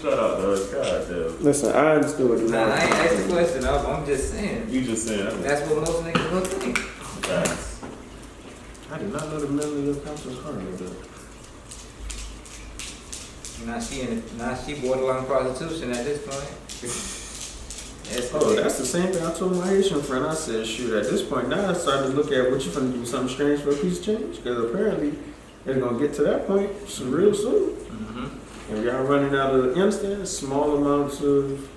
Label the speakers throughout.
Speaker 1: Shut up, dog. God damn.
Speaker 2: Listen, I understood what you
Speaker 3: Nah, I
Speaker 2: want.
Speaker 3: ain't asking the question. I'm just saying.
Speaker 1: You just saying.
Speaker 3: That's what most niggas gonna think.
Speaker 1: Facts.
Speaker 2: I did not know the mentally ill counsel was harder though.
Speaker 3: Now she borderline prostitution at this point.
Speaker 2: That's the same thing I told my Haitian friend. I said, shoot, at this point now I started to look at what you finna do something strange for a piece of change. Because apparently it's gonna get to that point real soon.
Speaker 3: Mm-hmm.
Speaker 2: And y'all running out of, you understand, small amounts of,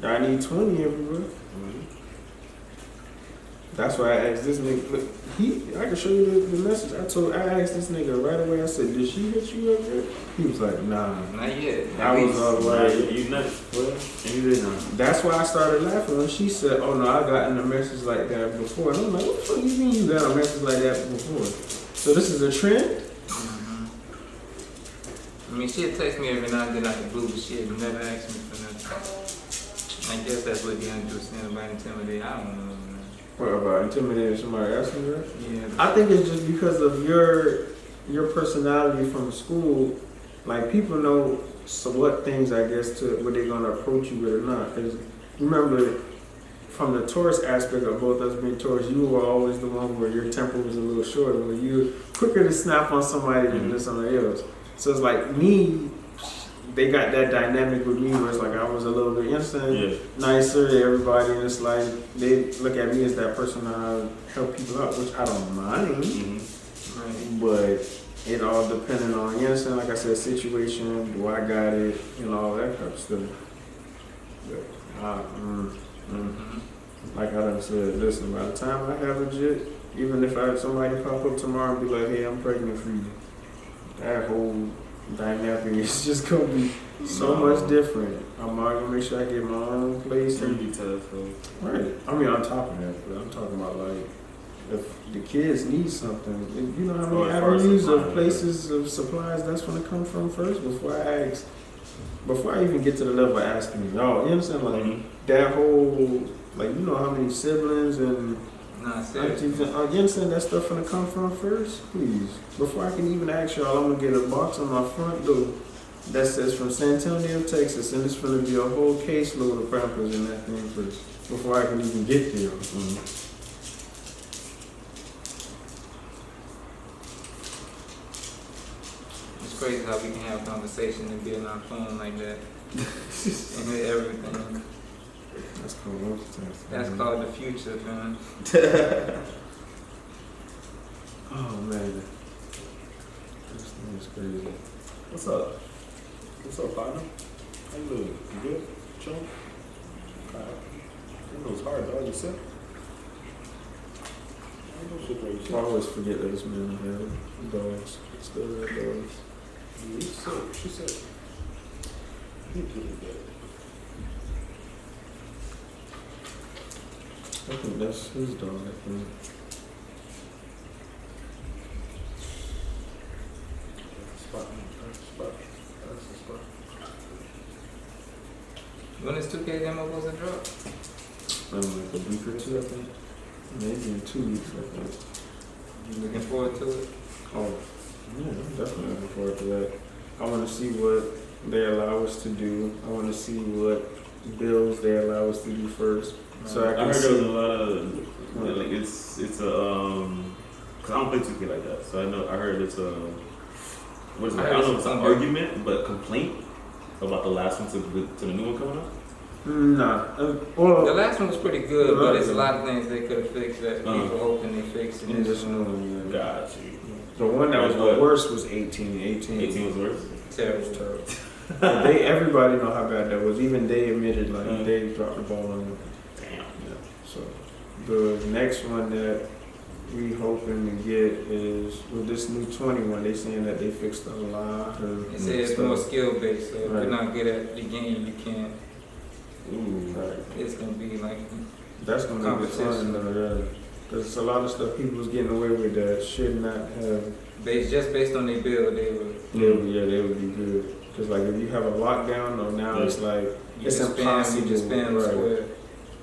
Speaker 2: I need 20 everywhere. That's why I asked this nigga, look, I can show you the message. I asked this nigga right away, I said, did she hit you up yet? He was like, nah.
Speaker 3: Not yet.
Speaker 2: I was all like,
Speaker 1: You nuts. Well, and you didn't.
Speaker 2: that's why I started laughing when she said, oh no, I gotten a message like that before. And I'm like, what the fuck you mean you got a message like that before? So this is a trend?
Speaker 3: Mm-hmm. I mean, she'd text me every now and then out the blue, but she'd never ask me for nothing. I guess that's what Deandre was saying about intimidate. I don't know, man.
Speaker 2: What about intimidating somebody asking her?
Speaker 3: Yeah.
Speaker 2: I think it's just because of your personality from school. Like people know so what things I guess to what they're gonna approach you with or not. Because remember, from the tourist aspect of both us being tourists, you were always the one where your temper was a little shorter, where you quicker to snap on somebody than somebody else. So it's like me. They got that dynamic with me where it's like I was a little bit instant, nicer to everybody, and it's like they look at me as that person I help people out, which I don't mind.
Speaker 1: Mm-hmm.
Speaker 2: But it all depending on, you understand, like I said, situation, do I got it, all that type of stuff. But, like I done said, listen, by the time I have legit, even if somebody pop up tomorrow and be like, hey, I'm pregnant for you, that whole dynamic is just gonna be so much different. I'm gonna make sure I get my own place and right. I mean, on top of that, but I'm talking about like if the kids need something, you know how many avenues of places of supplies that's gonna come from first before I even get to the level of asking y'all. You understand? Like that whole like how many siblings and
Speaker 3: seriously.
Speaker 2: you understand that stuff gonna come from first? Please. Before I can even ask y'all, I'm gonna get a box on my front door that says from San Antonio, Texas, and it's gonna be a whole caseload of Pampers in that thing first. Before I can even get there.
Speaker 3: It's crazy how we can have a conversation and be on our phone like that. And hear everything.
Speaker 2: That's cool.
Speaker 3: That's called the future, man.
Speaker 2: Oh man. This thing is crazy.
Speaker 1: What's up? What's up, partner? How you doing? You good? Chilling? It was hard, dog. You sick?
Speaker 2: I always forget that this man had dogs. Still got dogs.
Speaker 1: He's sick. She said. He did it.
Speaker 2: I think that's his dog, I think.
Speaker 1: That's the spot.
Speaker 3: When is 2K demo supposed to drop?
Speaker 2: Like a week or two, I think. Maybe in 2 weeks, I think.
Speaker 3: You looking forward to it?
Speaker 2: Oh, yeah, I'm definitely looking forward to that. I want to see what they allow us to do. I want to see what bills they allow us to do first. So I
Speaker 1: heard
Speaker 2: can
Speaker 1: there was
Speaker 2: see.
Speaker 1: a lot of like it's a cause I don't play 2K like that, so I heard it's a what is it? I don't know if it's an argument, but complaint about the last one to the new one coming up.
Speaker 2: Nah, well,
Speaker 3: The last one was pretty good, but it's a lot of things they could have fixed that people hoping they fixed in
Speaker 2: in
Speaker 3: this
Speaker 2: this
Speaker 3: one.
Speaker 2: one, yeah.
Speaker 1: Got you.
Speaker 2: The one that was the worst was 18.
Speaker 1: 18 was worse.
Speaker 3: Terrible.
Speaker 2: But everybody know how bad that was. Even they admitted like they dropped the ball on it.
Speaker 1: Damn.
Speaker 2: Yeah. So the next one that we hoping to get is with this new 21. They saying that they fixed a lot of.
Speaker 3: It says it's more skill based, so if
Speaker 2: Right.
Speaker 3: you're not good at the game, you can't.
Speaker 1: Ooh.
Speaker 2: Right.
Speaker 3: It's gonna be like
Speaker 2: That's gonna be fun though. Yeah. There's a lot of stuff people was getting away with that should not have.
Speaker 3: based on their build, they were.
Speaker 2: They would be good. Cause like if you have a lockdown, or now it's like it's impossible.
Speaker 3: You just spam
Speaker 2: right.
Speaker 3: square.
Speaker 1: Right.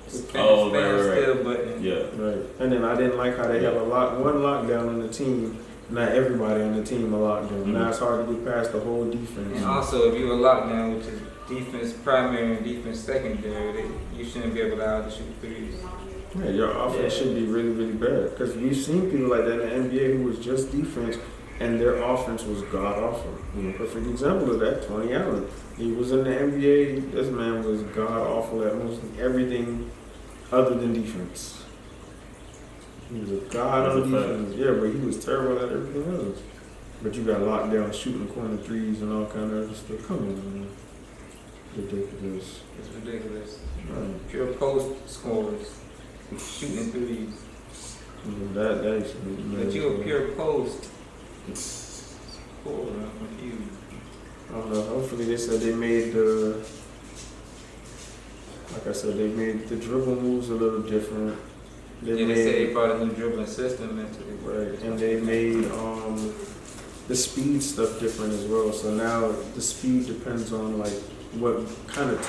Speaker 3: Still button.
Speaker 1: Yeah.
Speaker 2: Right. And then I didn't like how they have one lockdown on the team. Not everybody on the team a lockdown. Now it's hard to get past the whole defense.
Speaker 3: And also, if you're a lockdown, which is defense primary and defense secondary, you shouldn't be allowed to shoot threes.
Speaker 2: Yeah, your offense should be really, really bad. Because we've seen people like that in the NBA who was just defense, and their offense was god awful. Perfect example of that, Tony Allen. He was in the NBA. This man was god awful at most everything other than defense. He was a god on defense. Yeah, but he was terrible at everything else. But you got locked down shooting corner threes and all kind of other stuff. Come on, man. Ridiculous.
Speaker 3: It's ridiculous.
Speaker 2: Right.
Speaker 3: Pure post scorers. Shooting threes.
Speaker 2: That used to be
Speaker 3: But you're a pure post scorer. I'm confused.
Speaker 2: I don't know. Hopefully they said they made the, like I said, they made the dribble moves a little different.
Speaker 3: They said they brought a new dribbling system into it.
Speaker 2: Right, and they made the speed stuff different as well. So now the speed depends on like what kind of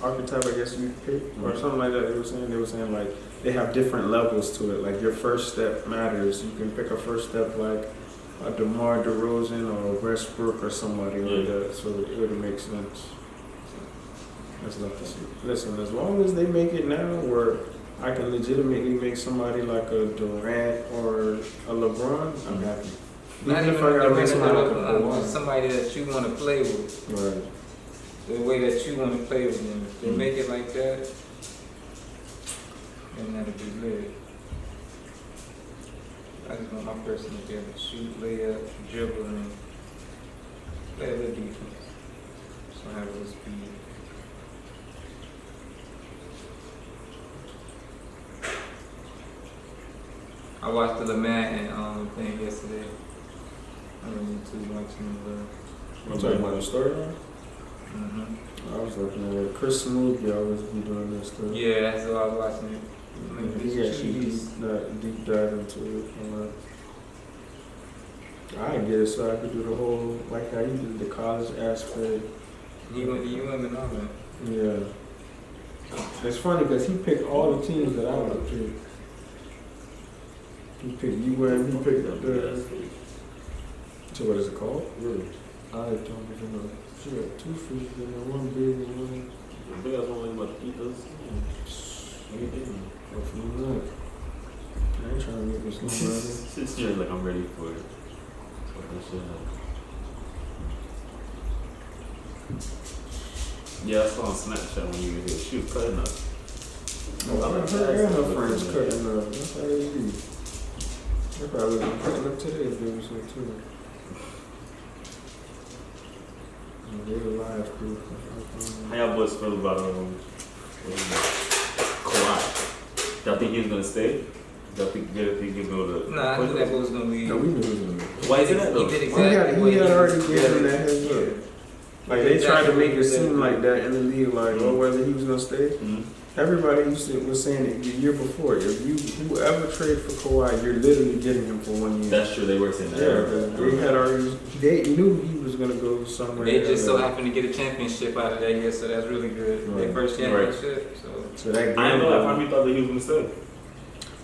Speaker 2: archetype I guess you pick or something like that. They were saying like they have different levels to it. Like your first step matters. You can pick a first step like a DeMar DeRozan or Westbrook or somebody like that. So it would make sense. That's love to see. Listen, as long as they make it now where I can legitimately make somebody like a Durant or a LeBron, I'm happy.
Speaker 3: Not even
Speaker 2: if I gotta make somebody like a Kawhi.
Speaker 3: somebody that you want to play with.
Speaker 2: Right.
Speaker 3: The way that you want to play with them. If they make it like that, then that'll be lit. I just want my person to be able to shoot, lay up, dribble, and play a little defense. So I have a little speed. I watched the Lamar and thing yesterday. I went to watching the.
Speaker 2: I'm talking about the storyline?
Speaker 3: Mm-hmm.
Speaker 2: I was looking at it. Chris Smooth, you always be doing this stuff.
Speaker 3: Yeah, that's what I was watching it.
Speaker 2: He actually deep dive into it. I get it so I could do the whole, like how you did the college aspect.
Speaker 3: He went to UM and all that.
Speaker 2: Yeah. It's funny because he picked all the teams that I would have picked. He picked UM, he picked the. So what is it called? Really? I don't even know. She got 2 fish in there, one big and one.
Speaker 1: The big ass one like about to eat those.
Speaker 2: Hopefully not. I ain't trying to make this no money.
Speaker 1: It's just like I'm ready for it. Yeah, I saw on Snapchat when you were here. She was cutting up.
Speaker 2: Her and her friends cutting up. That's how they do. They probably would have cutting up today if they was here too. They were live crew.
Speaker 1: How y'all boys feel about Kawhi? Y'all think he was gonna stay? Y'all think he was gonna?
Speaker 3: Nah, I knew that boy was gonna leave.
Speaker 2: No, we knew he was gonna be.
Speaker 1: Why is it that though?
Speaker 3: He did exactly what
Speaker 2: He had
Speaker 3: was-
Speaker 2: already given that heads up. Like they tried to make it seem like that in the league, like whether he was gonna stay.
Speaker 1: Mm-hmm.
Speaker 2: Everybody was saying it the year before. If whoever traded for Kawhi, you're literally getting him for 1 year.
Speaker 1: That's true. They were saying that.
Speaker 2: Yeah, they had already. They knew he was gonna go somewhere.
Speaker 3: They just so happened to get a championship out of that year, so that's really good.
Speaker 2: Right.
Speaker 3: Their first championship.
Speaker 2: So that
Speaker 1: I didn't know that.
Speaker 2: gamble.
Speaker 1: Probably thought that he was gonna stay.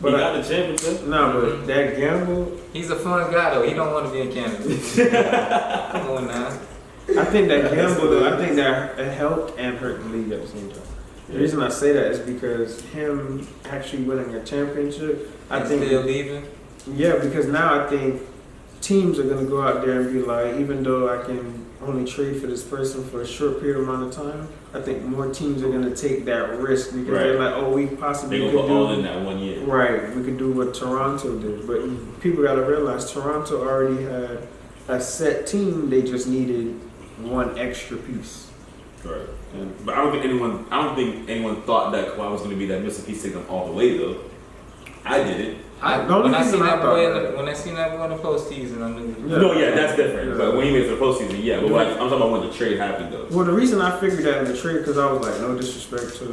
Speaker 2: But
Speaker 1: He got the championship.
Speaker 2: No, but that gamble.
Speaker 3: He's a fun guy though. He don't want to be in Canada. Come on now.
Speaker 2: I think that gamble, though, I think that it helped and hurt the league at the same time. The reason I say that is because him actually winning a championship, I
Speaker 3: And
Speaker 2: think.
Speaker 3: still leaving.
Speaker 2: Yeah, because now I think teams are going to go out there and be like, even though I can only trade for this person for a short period amount of time, I think more teams are going to take that risk because they're like, oh, we possibly
Speaker 1: They
Speaker 2: could
Speaker 1: gonna put all
Speaker 2: do.
Speaker 1: in that 1 year.
Speaker 2: Right, we could do what Toronto did. But people got to realize Toronto already had a set team, they just needed one extra piece.
Speaker 1: Right. But I don't think anyone thought that Kawhi was going to be that missing piece taken all the way though. I did it.
Speaker 3: When I seen that boy in the postseason, I knew.
Speaker 1: That's different.
Speaker 2: Yeah.
Speaker 1: But when he made it to the postseason, yeah. But like, I'm talking about when the trade happened though.
Speaker 2: Well, the reason I figured that in the trade because I was like, no disrespect to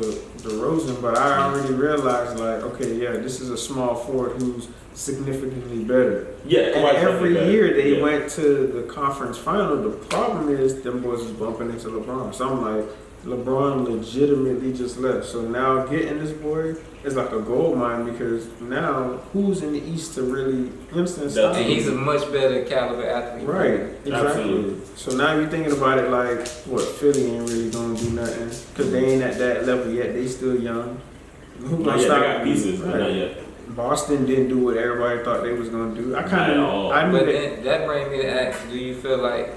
Speaker 2: DeRozan, but I already realized like, okay, yeah, this is a small forward who's significantly better.
Speaker 1: Yeah.
Speaker 2: And
Speaker 1: Kawhi's
Speaker 2: every
Speaker 1: definitely
Speaker 2: year
Speaker 1: better.
Speaker 2: they went to the conference final. The problem is them boys is bumping into LeBron. So I'm like, LeBron legitimately just left. So now getting this boy is like a gold mine because now who's in the East to really, you understand? Stop
Speaker 3: And
Speaker 2: him?
Speaker 3: he's a much better caliber athlete.
Speaker 2: Right, exactly.
Speaker 1: Absolutely.
Speaker 2: So now you're thinking about it like, what, Philly ain't really gonna do nothing because they ain't at that level yet. They still young. Who
Speaker 1: Not
Speaker 2: gonna
Speaker 1: yet.
Speaker 2: stop
Speaker 1: They got
Speaker 2: them?
Speaker 1: pieces, but not yet.
Speaker 2: Boston didn't do what everybody thought they was gonna do. I
Speaker 1: Not at all.
Speaker 2: I knew
Speaker 3: But
Speaker 2: that.
Speaker 3: then that brings me to ask, do you feel like,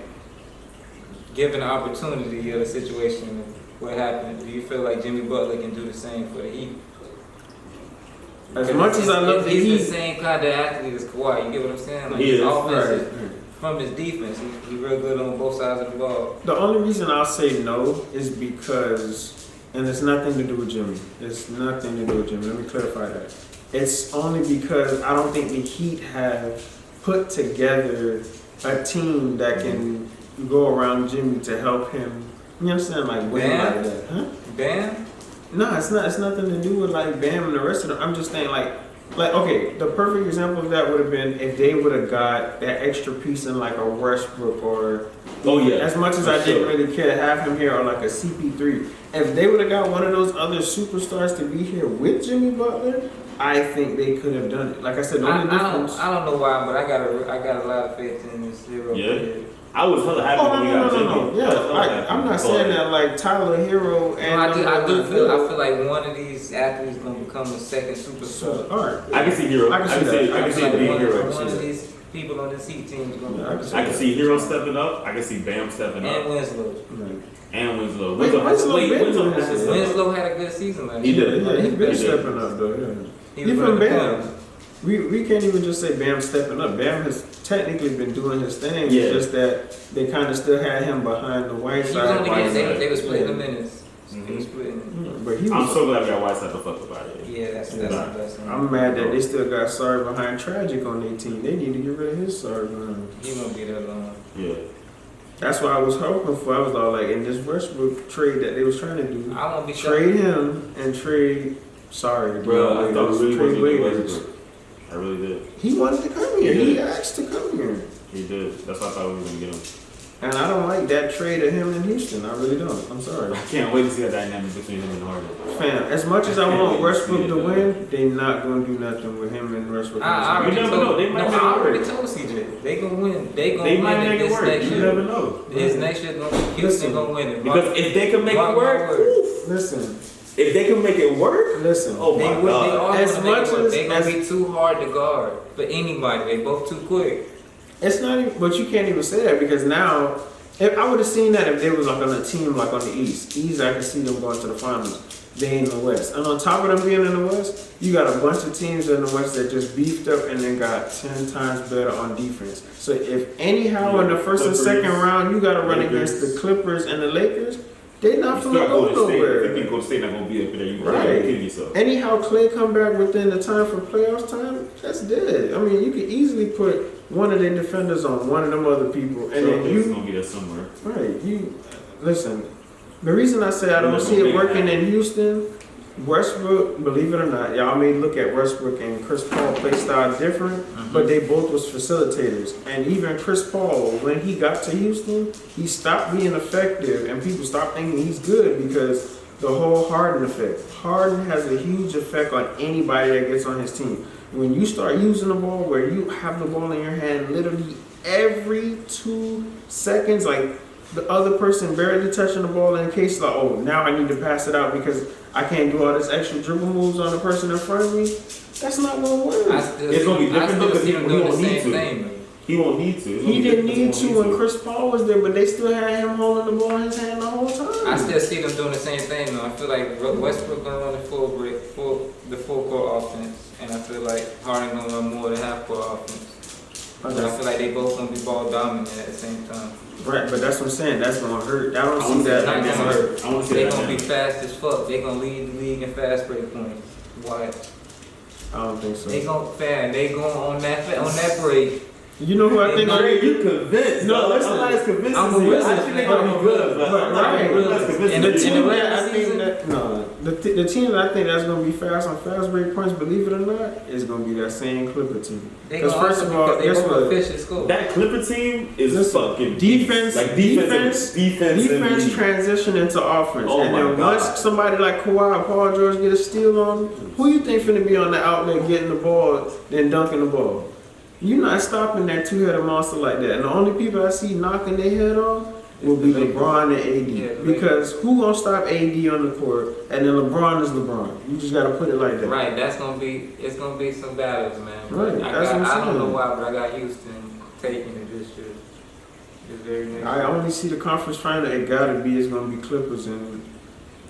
Speaker 3: given the opportunity of the situation, what happened, do you feel like Jimmy Butler can do the same for the Heat?
Speaker 2: As much as I love the
Speaker 3: he's
Speaker 2: Heat,
Speaker 3: the same kind of athlete as Kawhi. You get what I'm saying? Like
Speaker 1: He
Speaker 3: his
Speaker 1: is,
Speaker 3: offense is
Speaker 2: right.
Speaker 3: from his defense. He's real good on both sides of the ball.
Speaker 2: The only reason I'll say no is because, and it's nothing to do with Jimmy. It's nothing to do with Jimmy. Let me clarify that. It's only because I don't think the Heat have put together a team that can go around Jimmy to help him. You understand? Like win
Speaker 3: Bam?
Speaker 2: like that, huh?
Speaker 3: Bam?
Speaker 2: No, it's not. It's nothing to do with like Bam and the rest of them. I'm just saying like okay. The perfect example of that would have been if they would have got that extra piece in like a Westbrook or.
Speaker 1: Oh yeah.
Speaker 2: As much as I didn't really care to have him here or like a CP3, if they would have got one of those other superstars to be here with Jimmy Butler, I think they could have done it. Like I said, the only difference.
Speaker 3: I don't know why, but I got a lot of faith in this hero.
Speaker 1: Yeah. I was hella happy
Speaker 2: Oh
Speaker 1: when we
Speaker 2: no,
Speaker 1: got
Speaker 2: no,
Speaker 1: Jimmy.
Speaker 2: no, no. Yeah, I'm not saying that like Tyler Hero and.
Speaker 3: I feel like one of these athletes gonna become a second superstar.
Speaker 2: All right.
Speaker 1: I can see Hero.
Speaker 2: I can see
Speaker 1: it being Hero.
Speaker 3: One of these people on this Heat team is gonna be.
Speaker 1: I can see Hero stepping up. I can see Bam stepping
Speaker 3: And
Speaker 1: up.
Speaker 3: Winslow.
Speaker 2: Right.
Speaker 1: And Winslow.
Speaker 2: Wait, Winslow been
Speaker 1: Winslow
Speaker 2: doing
Speaker 1: has
Speaker 2: this.
Speaker 1: his
Speaker 3: Winslow had a good season last
Speaker 1: He
Speaker 3: year.
Speaker 1: did.
Speaker 2: Yeah, he's been
Speaker 1: He did.
Speaker 2: stepping up though. Yeah.
Speaker 3: He was
Speaker 2: Even
Speaker 3: running
Speaker 2: Bam.
Speaker 3: point.
Speaker 2: We can't even just say Bam stepping up. Bam has technically been doing his thing.
Speaker 1: Yeah.
Speaker 2: It's just that they kind of still had him behind the white
Speaker 3: He was
Speaker 2: side.
Speaker 3: only
Speaker 1: White
Speaker 3: getting,
Speaker 1: side.
Speaker 3: they were splitting the
Speaker 2: Yeah.
Speaker 3: minutes. They were splitting it.
Speaker 2: But he
Speaker 1: I'm
Speaker 2: was.
Speaker 1: so glad we got Whiteside to fuck about it.
Speaker 3: Yeah, that's the best one.
Speaker 2: I'm mad that they still got Sarge behind Tragic on their team. They need to get rid of his Sarge behind.
Speaker 3: He won't be there long.
Speaker 1: Yeah.
Speaker 2: That's what I was hoping for. I was all like, in this Westbrook trade that they was trying to do,
Speaker 3: I won't be
Speaker 2: trade him and trade. Sorry,
Speaker 1: Bro, I thought we really
Speaker 2: trade
Speaker 1: wanted to get
Speaker 2: Waiters.
Speaker 1: Westbrook. I really did.
Speaker 2: He wanted to come here.
Speaker 1: He
Speaker 2: He
Speaker 1: did.
Speaker 2: asked to come here.
Speaker 1: He did. That's why I thought we were gonna get him.
Speaker 2: And I don't like that trade of him in Houston. I really don't. I'm sorry.
Speaker 1: I can't wait to see that dynamic between him and Harden.
Speaker 2: Fam, as much as I
Speaker 1: can't
Speaker 2: want
Speaker 1: wait to
Speaker 2: Westbrook
Speaker 1: see
Speaker 2: to
Speaker 1: it,
Speaker 2: win, they not going to do nothing with him and Westbrook.
Speaker 3: I
Speaker 1: You
Speaker 3: already
Speaker 1: never
Speaker 3: told,
Speaker 1: know. They might
Speaker 3: no,
Speaker 1: make
Speaker 3: I
Speaker 1: it
Speaker 3: already
Speaker 1: work.
Speaker 3: told CJ. They gonna win. They
Speaker 1: They
Speaker 3: gonna
Speaker 1: might
Speaker 3: win
Speaker 1: make
Speaker 3: it
Speaker 1: it
Speaker 3: this
Speaker 1: work.
Speaker 3: next
Speaker 1: You
Speaker 3: year.
Speaker 1: never know.
Speaker 3: This next year, Houston
Speaker 2: Listen,
Speaker 3: gonna win it.
Speaker 1: Because if they can make it work,
Speaker 2: Listen,
Speaker 1: if they can make it work,
Speaker 2: listen.
Speaker 1: oh
Speaker 3: They
Speaker 1: my
Speaker 3: would. They
Speaker 1: god.
Speaker 3: are
Speaker 2: As
Speaker 3: gonna make
Speaker 2: much
Speaker 3: it work.
Speaker 2: as-
Speaker 3: They gonna be too hard to guard for anybody. They both too quick.
Speaker 2: It's not even, but you can't even say that because now, if I would have seen that if they was like on a team like on the East, I could see them going to the finals. They in the West, and on top of them being in the West, you got a bunch of teams in the West that just beefed up and then got 10 times better on defense. So if anyhow in the first and second round you got to run against the Clippers and the Lakers, they not
Speaker 1: You
Speaker 2: gonna
Speaker 1: still
Speaker 2: go
Speaker 1: Golden State. If you
Speaker 2: nowhere.
Speaker 1: think Golden State not gonna be up there, you
Speaker 2: Right.
Speaker 1: gotta kill yourself.
Speaker 2: Anyhow, Clay come back within the time for playoffs time, that's dead. I mean, you could easily put one of their defenders on one of them other people, and then
Speaker 1: It's
Speaker 2: you,
Speaker 1: gonna be there somewhere.
Speaker 2: right? You listen. The reason I say I don't see it working in Houston, Westbrook, believe it or not, y'all may look at Westbrook and Chris Paul play style different, but they both was facilitators. And even Chris Paul, when he got to Houston, he stopped being effective, and people stopped thinking he's good because the whole Harden effect. Harden has a huge effect on anybody that gets on his team. When you start using the ball where you have the ball in your hand literally every 2 seconds, like the other person barely touching the ball in case like, oh, now I need to pass it out because I can't do all this extra dribble moves on the person in front of me, that's not going to work.
Speaker 1: It's gonna be different
Speaker 3: I still
Speaker 1: because
Speaker 3: see
Speaker 1: he
Speaker 3: them doing the
Speaker 1: won't need
Speaker 3: same
Speaker 1: to.
Speaker 3: thing.
Speaker 1: He won't need to. It's gonna
Speaker 2: He
Speaker 1: be
Speaker 2: didn't
Speaker 1: different
Speaker 2: need
Speaker 1: because he
Speaker 2: to
Speaker 1: won't
Speaker 2: when
Speaker 1: need
Speaker 2: Chris Paul was there, but they still had him holding the ball in his hand the whole time.
Speaker 3: I still see them doing the same thing though. I feel like Westbrook gonna run the full court offense, and I feel like Harden gonna run more than half court offense. But I feel like they both gonna be ball dominant at the same time.
Speaker 2: Right, but that's what I'm saying. That's gonna hurt. I don't
Speaker 1: I
Speaker 2: see
Speaker 1: wanna see
Speaker 2: that.
Speaker 1: that
Speaker 3: Not gonna hurt.
Speaker 1: I want to see
Speaker 3: They
Speaker 1: that.
Speaker 3: gonna be
Speaker 1: now.
Speaker 3: fast as fuck. They gonna lead the league in fast break points. Why?
Speaker 2: I don't think so.
Speaker 3: They going on that break.
Speaker 2: You know who I think?
Speaker 1: Are you convinced?
Speaker 2: No,
Speaker 1: I'm
Speaker 2: listen.
Speaker 1: not as convinced
Speaker 3: I'm
Speaker 1: as you.
Speaker 3: a
Speaker 1: I think they're gonna be good, but I'm not
Speaker 2: Right.
Speaker 1: as convinced
Speaker 3: In
Speaker 1: as
Speaker 3: the
Speaker 1: you.
Speaker 3: regular
Speaker 2: I think
Speaker 3: season,
Speaker 2: that the team that I think that's gonna be fast on fast break points, believe it or not, is gonna be that same Clipper team. Because first of all, guess what?
Speaker 1: That Clipper team is fucking
Speaker 2: defense,
Speaker 1: like
Speaker 2: defense transition into offense.
Speaker 1: Oh,
Speaker 2: and then once somebody like Kawhi or Paul George get a steal on, who you think finna be on the outlet getting the ball, then dunking the ball? You're not stopping that two-headed monster like that. And the only people I see knocking their head off will be LeBron and AD.
Speaker 3: Yeah,
Speaker 2: because who gonna stop AD on the court? And then LeBron is LeBron. You just gotta put it like that.
Speaker 3: Right, it's gonna be some battles, man.
Speaker 2: Right,
Speaker 3: I don't know why, but I got Houston taking it this year.
Speaker 2: I only see the conference final. It gotta be. It's gonna be Clippers and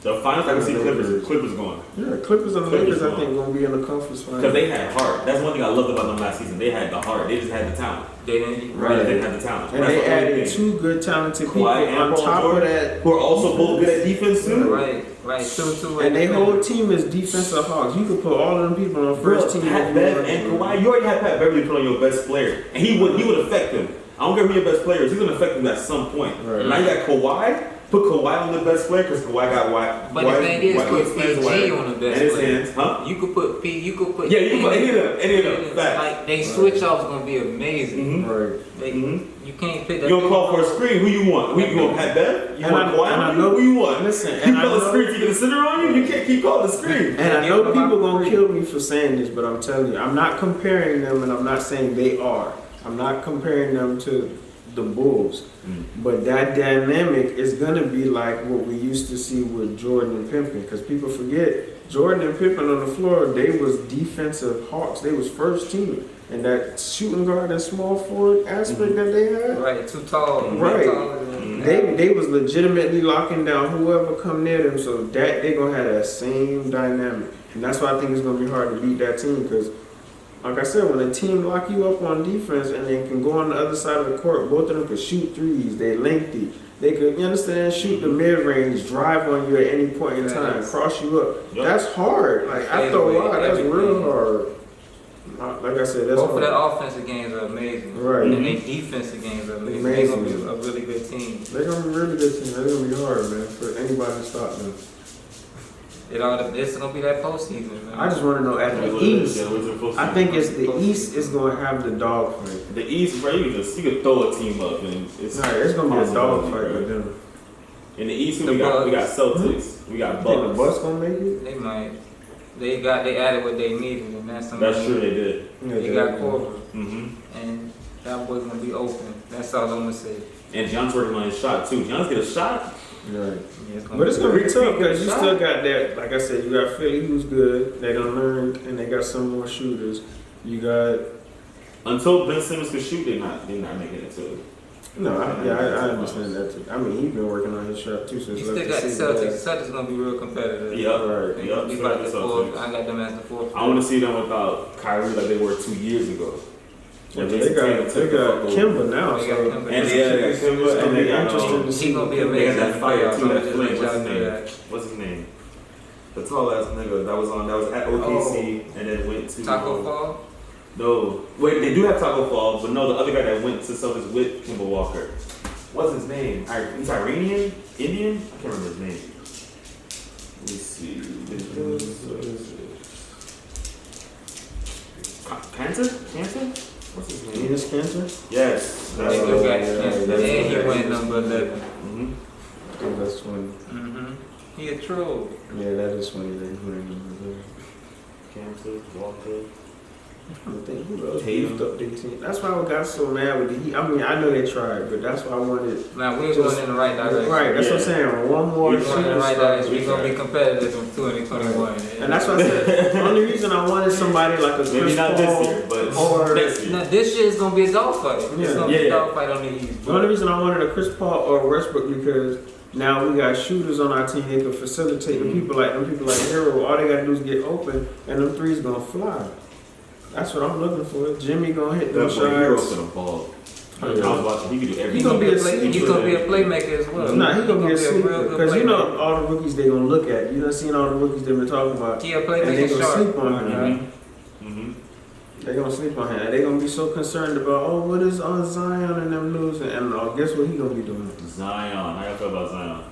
Speaker 1: the finals. I can see Clippers going.
Speaker 2: Yeah, Clippers and the Lakers. I think gonna be in the conference final
Speaker 1: because they had heart. That's one thing I loved about them last season. They had the heart. They just had the talent.
Speaker 3: They didn't.
Speaker 1: Right. They had the talent.
Speaker 2: And they added two good talented people on top of that,
Speaker 1: who are also both good at defense too.
Speaker 3: Right. Two.
Speaker 2: And their whole team is defensive hawks. You could put all of them people on first team.
Speaker 1: Pat Bev and Kawhi. You already had Pat Beverly put on your best player, and he would affect them. I don't care who your best player is. He's gonna affect them at some point. Right. Now you got Kawhi. Put Kawhi on the best player because Kawhi got white.
Speaker 3: But the thing is, put PG on the best player.
Speaker 1: Huh?
Speaker 3: You could put
Speaker 1: Yeah, you can put any of them. Facts.
Speaker 3: Like they switch off's gonna be amazing.
Speaker 1: Mm-hmm.
Speaker 2: Right.
Speaker 3: You can't pick that.
Speaker 1: You gonna call for a screen? Who you want? Who you want? Pat Bev? You want Kawhi? Who you want?
Speaker 2: Listen,
Speaker 1: you call the screen to get a sitter on you. You can't keep calling the screen.
Speaker 2: And I know people gonna kill me for saying this, but I'm telling you, I'm not comparing them, and I'm not saying they are. I'm not comparing them to the Bulls. But that dynamic is gonna be like what we used to see with Jordan and Pippen, because people forget Jordan and Pippen on the floor, they was defensive hawks. They was first team, and that shooting guard and small forward aspect that they had,
Speaker 3: right, too tall,
Speaker 2: right. They was legitimately locking down whoever come near them, so that they gonna have that same dynamic, and that's why I think it's gonna be hard to beat that team because. Like I said, when a team lock you up on defense and they can go on the other side of the court, both of them can shoot threes. They lengthy. They could, you understand, shoot the mid range, drive on you at any point in time, cross you up. Yep. That's hard. Like after a while, that's real hard. Like I said, that's
Speaker 3: both
Speaker 2: hard.
Speaker 3: of their offensive games are amazing,
Speaker 2: right?
Speaker 3: And their defensive games are amazing. They're gonna be a really good team.
Speaker 2: They're gonna be a really good team. They're gonna be hard, man, for anybody to stop them.
Speaker 3: It's gonna be that postseason, man.
Speaker 2: I just want to know at the East. I think it's the East is gonna have the dog fight.
Speaker 1: The East, bro, you can throw a team up and it's
Speaker 2: gonna be a dog fight with them.
Speaker 1: In the East, we got Celtics, we got Bucks.
Speaker 2: Think the Bucks gonna make it?
Speaker 3: They might. They added what they needed, and that's something.
Speaker 1: That's true, they did.
Speaker 3: They got Corver, and that boy's gonna be open. That's all I'm gonna say.
Speaker 1: And John's working on his shot too. John's get a shot.
Speaker 2: Right. But it's gonna be tough because you still got that. Like I said, you got Philly who's good. They done learned, and they got some more shooters. You got
Speaker 1: until Ben Simmons can shoot, they're not making it to.
Speaker 2: No, I understand that too. I mean, he's been working on his shot too. So
Speaker 3: he still got the Celtics. The Celtics gonna be real competitive.
Speaker 1: Yeah, right.
Speaker 3: He like the fourth. I got them as the fourth.
Speaker 1: I want to see them without Kyrie like they were 2 years ago.
Speaker 2: Yeah, they got Kimba now, so
Speaker 1: and Kimba, and they got
Speaker 3: he gonna be amazing.
Speaker 1: That fire too, that flame. What's his name? The tall ass nigga that was at OKC and then went to
Speaker 3: Taco Fall.
Speaker 1: No, wait, they do have Taco Fall, but no, the other guy that went to Celtics with Kimba Walker. What's his name? He's Iranian, Indian. I can't remember his name. Let me see. Cancer? What's his name?
Speaker 2: Enes Kanter?
Speaker 1: Yes.
Speaker 3: And he went number 11.
Speaker 2: I think that's 20.
Speaker 3: He a troll.
Speaker 2: Yeah, that is 20. That he went number 11.
Speaker 1: Cancer, Walker.
Speaker 2: I think who else beefed up their team. That's why I got so mad with the Heat. I mean, I know they tried, but that's why I wanted.
Speaker 3: Man, we're going in the right direction.
Speaker 2: Right, that's what I'm saying. One more.
Speaker 3: We're going in the right direction. We're going to be competitive in 2021.
Speaker 2: And that's what I said. The only reason I wanted somebody like a Chris
Speaker 1: maybe not
Speaker 2: Paul
Speaker 1: this year, but
Speaker 2: or
Speaker 1: next year.
Speaker 3: No, this year is going to be a dogfight. It's going to be a dogfight on the East.
Speaker 2: The only reason I wanted a Chris Paul or Westbrook because now we got shooters on our team. They can facilitate the people like Hero. All they got to do is get open, and them threes going to fly. That's what I'm looking for. Jimmy gonna hit them shots.
Speaker 1: Hero's gonna ball. I was watching. He can do everything.
Speaker 3: He's gonna be a playmaker as well.
Speaker 2: Nah, he's gonna be a sleeper because you know all the rookies they gonna look at. You done seen all the rookies they've been talking about.
Speaker 3: He a playmaker.
Speaker 2: And they gonna sleep on him.
Speaker 1: They
Speaker 2: gonna sleep on him. They gonna be so concerned about what is on Zion and them losing. And guess what he gonna be doing?
Speaker 1: Zion. How y'all feel about Zion?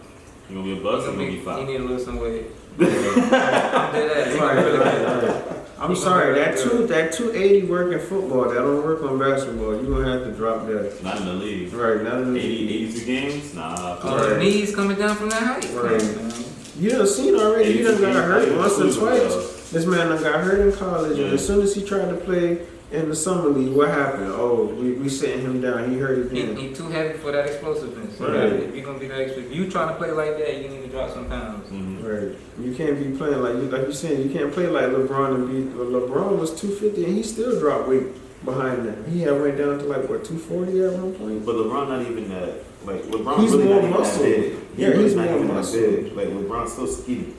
Speaker 1: You gonna be a bust or you gonna be
Speaker 3: He
Speaker 1: five?
Speaker 3: need to lose some weight. I'm dead ass. He gonna be really good.
Speaker 2: I'm sorry, that 280 work in football, that don't work on basketball. You're gonna have to drop that.
Speaker 1: Not in the league.
Speaker 2: Right, not in the
Speaker 1: 82 games? Nah.
Speaker 3: Oh, the knees coming down from that height.
Speaker 2: Right.
Speaker 3: Come on, man.
Speaker 2: You done seen already, he done got hurt once or twice.
Speaker 1: twice.
Speaker 2: This man done got hurt in college, and as soon as he tried to play in the summer league, what happened? Oh, we sitting him down, he hurt again.
Speaker 3: He too heavy for that explosiveness.
Speaker 2: Right.
Speaker 3: If you're gonna be that explosive, if you trying to play like that, you need to drop some pounds.
Speaker 1: Mm-hmm.
Speaker 2: Right. You can't be playing like you saying, you can't play like LeBron and be, LeBron was 250 and he still dropped weight behind that. He had went down to like, what, 240 at one point?
Speaker 1: But LeBron not even that. Like, LeBron
Speaker 2: He's
Speaker 1: really
Speaker 2: more
Speaker 1: not even
Speaker 2: muscle.
Speaker 1: that big.
Speaker 2: Yeah,
Speaker 1: Really
Speaker 2: he's
Speaker 1: not
Speaker 2: more
Speaker 1: even that
Speaker 2: muscle.
Speaker 1: big. Like, LeBron's still skinny.